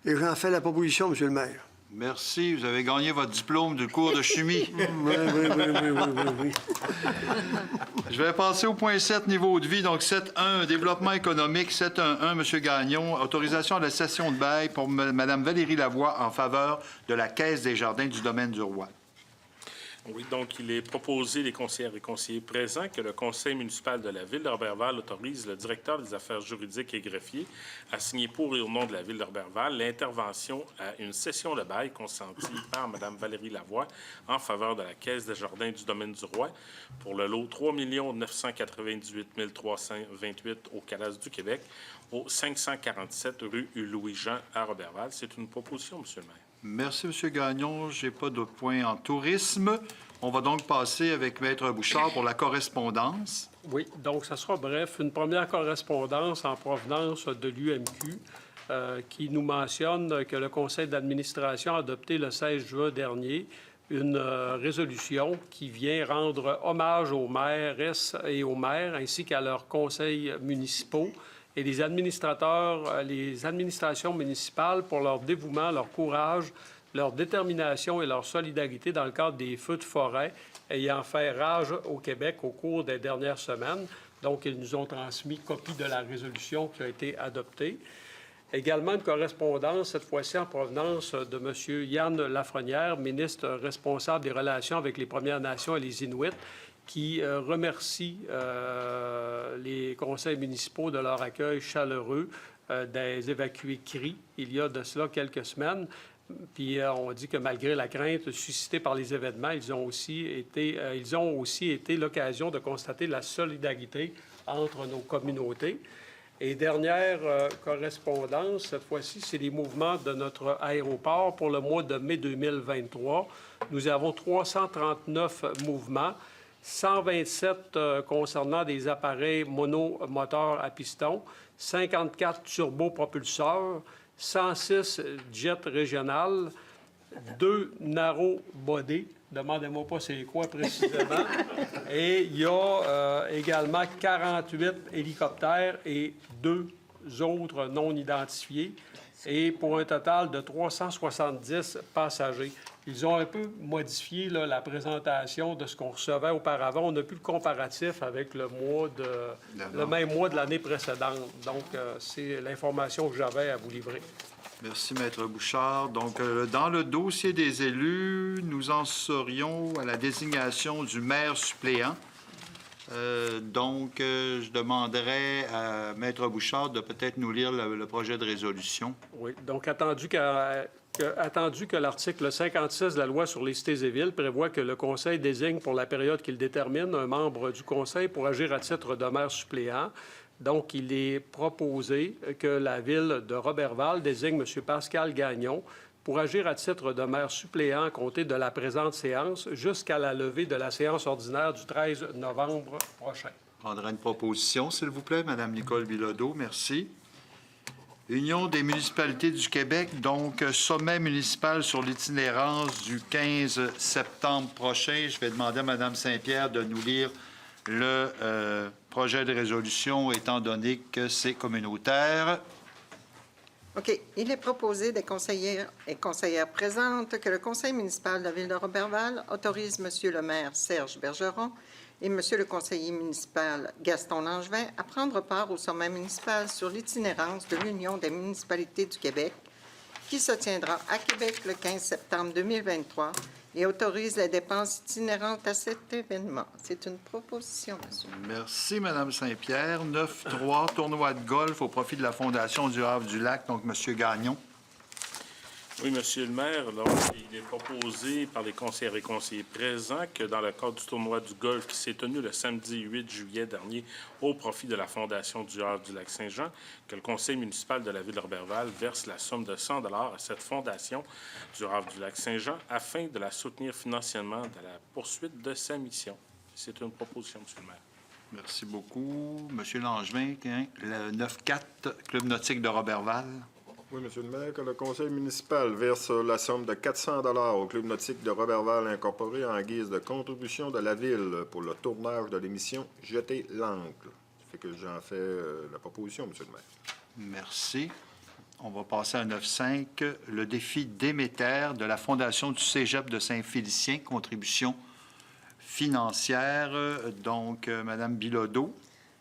Et j'en fais la proposition, M. le maire. Merci. Vous avez gagné votre diplôme du cours de chimie. Oui. Je vais passer au point 7, niveau de vie. Donc, 7.1, développement économique. 7.1.1, M. Gagnon, autorisation à la cession de bail pour Mme Valérie Lavoie en faveur de la Caisse des jardins du domaine du Roi. Oui, donc il est proposé, les conseillères et conseillers présents, que le conseil municipal de la ville de Roberval autorise le directeur des affaires juridiques et greffier à signer pour et au nom de la ville de Roberval l'intervention à une cession de bail consentie par Mme Valérie Lavoie en faveur de la Caisse des jardins du domaine du Roi pour le lot 3 998 328 au Calas du Québec, au 547 rue Louis-Jean à Roberval. C'est une proposition, M. le maire. Merci, M. Gagnon. Je n'ai pas de point en tourisme. On va donc passer avec Maître Bouchard pour la correspondance. Oui, donc ça sera bref. Une première correspondance en provenance de l'UMQ qui nous mentionne que le conseil d'administration a adopté le 16 juin dernier une résolution qui vient rendre hommage aux maires et aux maires ainsi qu'à leurs conseils municipaux et les administrateurs, les administrations municipales pour leur dévouement, leur courage, leur détermination et leur solidarité dans le cadre des feux de forêt ayant fait rage au Québec au cours des dernières semaines. Donc, ils nous ont transmis copie de la résolution qui a été adoptée. Également, une correspondance, cette fois-ci en provenance de M. Yann Lafrenière, ministre responsable des relations avec les Premières Nations et les Inuits, qui remercie les conseils municipaux de leur accueil chaleureux des évacués CRI il y a de cela quelques semaines. Puis on dit que malgré la crainte suscitée par les événements, ils ont aussi été l'occasion de constater la solidarité entre nos communautés. Et dernière correspondance, cette fois-ci, c'est les mouvements de notre aéroport pour le mois de mai 2023. Nous avons 339 mouvements, 127 concernant des appareils monomoteurs à piston, 54 turbopropulseurs, 106 jets régionales, 2 narrow body. Demandez-moi pas c'est quoi précisément. Et il y a également 48 hélicoptères et 2 autres non identifiés, et pour un total de 370 passagers. Ils ont un peu modifié là, la présentation de ce qu'on recevait auparavant. On n'a plus le comparatif avec le même mois de l'année précédente. Donc, c'est l'information que j'avais à vous livrer. Merci, Maître Bouchard. Donc, dans le dossier des élus, nous en serions à la désignation du maire suppléant. Je demanderais à Maître Bouchard de peut-être nous lire le projet de résolution. Oui. Donc, attendu que l'article 56 de la loi sur les cités et villes prévoit que le Conseil désigne pour la période qu'il détermine un membre du Conseil pour agir à titre de maire suppléant. Donc, il est proposé que la Ville de Roberval désigne M. Pascal Gagnon pour agir à titre de maire suppléant à compter de la présente séance jusqu'à la levée de la séance ordinaire du 13 novembre prochain. Je prendrai une proposition, s'il vous plaît, Mme Nicole Bilodeau. Merci. Union des municipalités du Québec, donc sommet municipal sur l'itinérance du 15 septembre prochain. Je vais demander à Mme Saint-Pierre de nous lire le projet de résolution, étant donné que c'est communautaire. OK. Il est proposé des conseillères et conseillères présentes que le conseil municipal de la Ville de Roberval autorise M. le maire Serge Bergeron et M. le conseiller municipal Gaston Langevin à prendre part au sommet municipal sur l'itinérance de l'Union des municipalités du Québec, qui se tiendra à Québec le 15 septembre 2023 et autorise les dépenses itinérantes à cet événement. C'est une proposition, monsieur. Merci, Mme Saint-Pierre. 9-3, tournoi de golf au profit de la Fondation du Havre-du-Lac. Donc, M. Gagnon. Oui, Monsieur le maire, donc, il est proposé par les conseillères et conseillers présents que dans le cadre du tournoi du golf qui s'est tenu le samedi 8 juillet dernier au profit de la Fondation du Havre-du-Lac-Saint-Jean, que le conseil municipal de la Ville de Roberval verse la somme de 100 $ à cette Fondation du Havre-du-Lac-Saint-Jean afin de la soutenir financièrement dans la poursuite de sa mission. C'est une proposition, Monsieur le maire. Merci beaucoup. Monsieur Langevin, le 9-4, Club nautique de Roberval. Oui, Monsieur le maire, que le conseil municipal verse la somme de 400 $ au Club nautique de Roberval incorporé en guise de contribution de la Ville pour le tournage de l'émission « Jeter l'angle ». Ça fait que j'en fais la proposition, Monsieur le maire. Merci. On va passer à 9-5, le défi Déméter de la Fondation du Cégep de Saint-Félicien, contribution financière. Donc, Mme Bilodeau.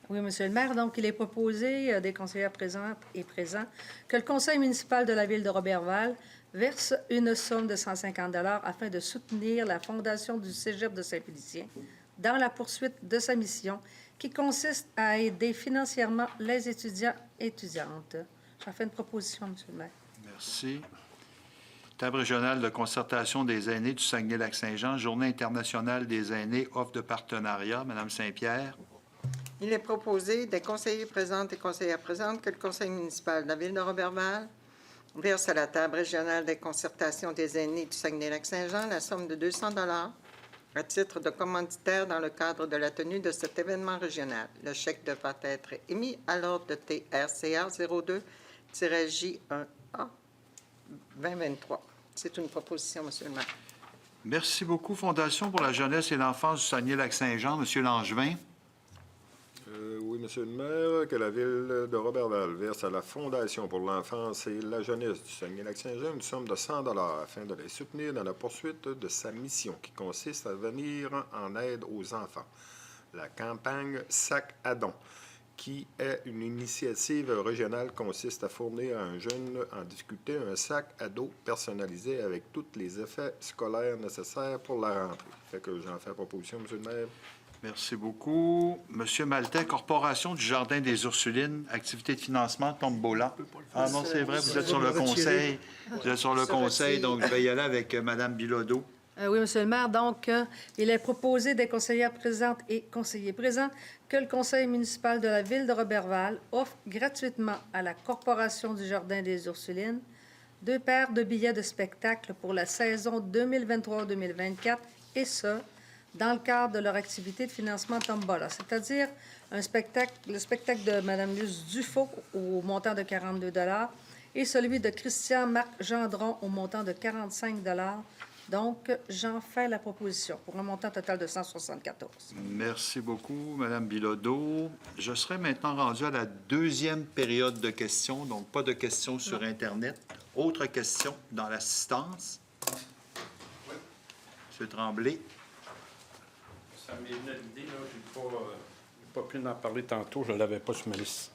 Oui, Monsieur le maire. Donc, il est proposé des conseillères présentes et présents que le conseil municipal de la Ville de Roberval verse une somme de 150 $ afin de soutenir la Fondation du Cégep de Saint-Félicien dans la poursuite de sa mission qui consiste à aider financièrement les étudiants et étudiantes. J'en fais une proposition, Monsieur le maire. Merci. Table régionale de concertation des aînés du Saguenay-Lac-Saint-Jean, Journée internationale des aînés, offre de partenariat. Mme Saint-Pierre. Il est proposé des conseillers présents et conseillères présentes que le conseil municipal de la Ville de Roberval verse à la table régionale des concertations des aînés du Saguenay-Lac-Saint-Jean la somme de 200 $ à titre de commanditaire dans le cadre de la tenue de cet événement régional. Le chèque devra être émis à l'ordre de TRCA 02-J1A 2023. C'est une proposition, Monsieur le maire. Merci beaucoup. Fondation pour la jeunesse et l'enfance du Saguenay-Lac-Saint-Jean, M. Langevin. Oui, Monsieur le maire, que la Ville de Roberval verse à la Fondation pour l'enfance et la jeunesse du Saguenay-Lac-Saint-Jean une somme de 100 $ afin de les soutenir dans la poursuite de sa mission qui consiste à venir en aide aux enfants. La campagne Sac à don, qui est une initiative régionale, consiste à fournir à un jeune en difficulté un sac à dos personnalisé avec tous les effets scolaires nécessaires pour la rentrée. Fait que j'en fais proposition, Monsieur le maire. Merci beaucoup. Monsieur Maltais, Corporation du Jardin des Ursulines, activité de financement, Tombola. Ah non, c'est vrai, vous êtes sur le conseil. Vous êtes sur le conseil, donc je vais y aller avec Mme Bilodeau. Oui, Monsieur le maire. Donc, il est proposé des conseillères présentes et conseillers présents que le conseil municipal de la ville de Roberval offre gratuitement à la Corporation du Jardin des Ursulines 2 paires de billets de spectacle pour la saison 2023-2024, et ce, dans le cadre de leur activité de financement Tombola, c'est-à-dire le spectacle de Mme Luce Dufault au montant de 42 $ et celui de Christian-Marc Gendron au montant de 45 $. Donc, j'en fais la proposition pour un montant total de 174. Merci beaucoup, Mme Bilodeau. Je serai maintenant rendu à la deuxième période de questions, donc pas de questions sur Internet. Autre question dans l'assistance? Oui. M. Tremblay. Ça m'est venu à l'idée, là, je n'ai pas pu en parler tantôt, je ne l'avais pas sur ma liste.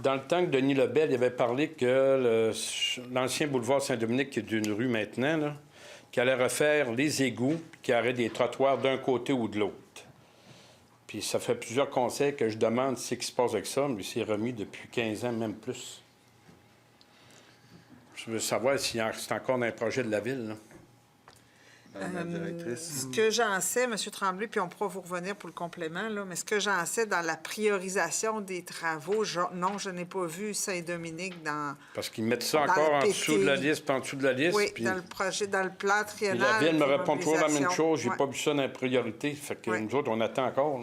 Dans le temps que Denis Lebel il avait parlé que l'ancien boulevard Saint-Dominique, qui est d'une rue maintenant, là, qui allait refaire les égouts, puis qui aurait des trottoirs d'un côté ou de l'autre. Puis ça fait plusieurs conseils que je demande ce qui se passe avec ça, mais c'est remis depuis 15 ans, même plus. Je veux savoir si c'est encore dans un projet de la ville, là. Ce que j'en sais, M. Tremblay, puis on pourra vous revenir pour le complément, là, mais ce que j'en sais dans la priorisation des travaux, non, je n'ai pas vu Saint-Dominique dans... Parce qu'ils mettent ça encore en dessous de la liste, puis en dessous de la liste. Oui, puis... dans le projet, dans le plan triennal. La ville me répond toujours la même chose. J'ai ouais. pas vu ça dans la priorité. Fait que nous autres, on attend encore,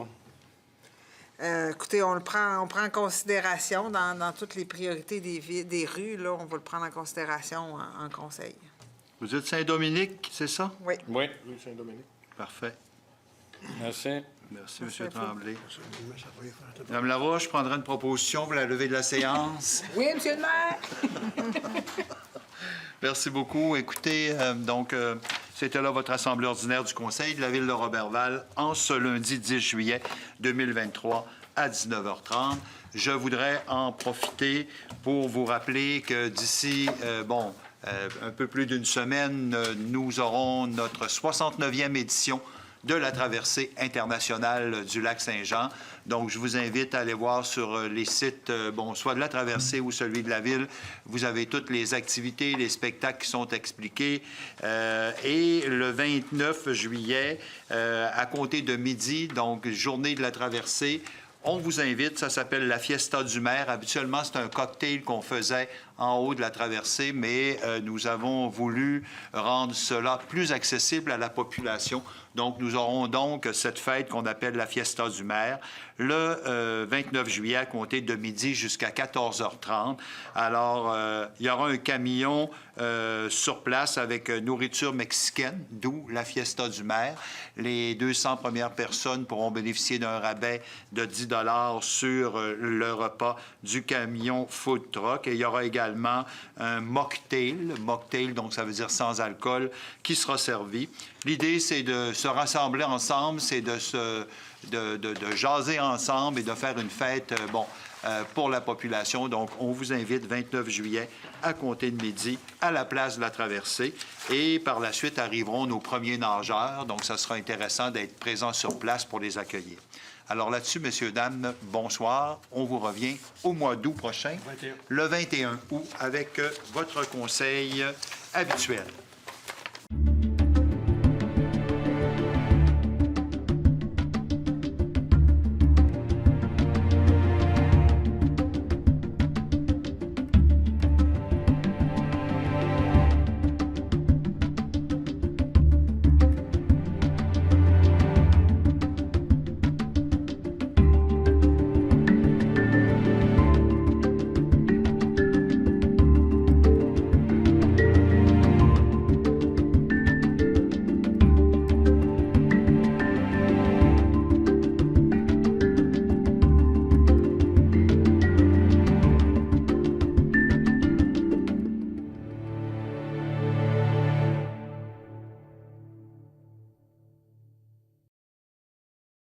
là. Écoutez, on prend en considération dans toutes les priorités des rues. Là, on va le prendre en considération en conseil. Vous êtes Saint-Dominique, c'est ça? Oui. Oui. Oui, Saint-Dominique. Parfait. Merci. Merci, M. Tremblay. Mme Laroche, je prendrai une proposition pour la levée de la séance. Oui, Monsieur le maire. Merci beaucoup. Écoutez, c'était là votre assemblée ordinaire du Conseil de la ville de Roberval en ce lundi 10 juillet 2023 à 19h30. Je voudrais en profiter pour vous rappeler que d'ici, un peu plus d'une semaine, nous aurons notre 69e édition de la traversée internationale du lac Saint-Jean. Donc, je vous invite à aller voir sur les sites, soit de la traversée ou celui de la ville. Vous avez toutes les activités, les spectacles qui sont expliqués. Et le 29 juillet, à compter de midi, donc journée de la traversée, on vous invite, ça s'appelle la Fiesta du maire. Habituellement, c'est un cocktail qu'on faisait en haut de la traversée, mais nous avons voulu rendre cela plus accessible à la population. Donc, nous aurons donc cette fête qu'on appelle la Fiesta du maire le 29 juillet à compter de midi jusqu'à 14h30. Alors, il y aura un camion sur place avec nourriture mexicaine, d'où la Fiesta du maire. Les 200 premières personnes pourront bénéficier d'un rabais de 10 $ sur le repas du camion food truck. Et il y aura également un mocktail, donc ça veut dire sans alcool, qui sera servi. L'idée, c'est de se rassembler ensemble, c'est de jaser ensemble et de faire une fête, pour la population. Donc, on vous invite 29 juillet à compter de midi à la place de la traversée. Et par la suite arriveront nos premiers nageurs. Donc, ça sera intéressant d'être présent sur place pour les accueillir. Alors là-dessus, messieurs, dames, bonsoir. On vous revient au mois d'août prochain, le 21 août, avec votre conseil habituel.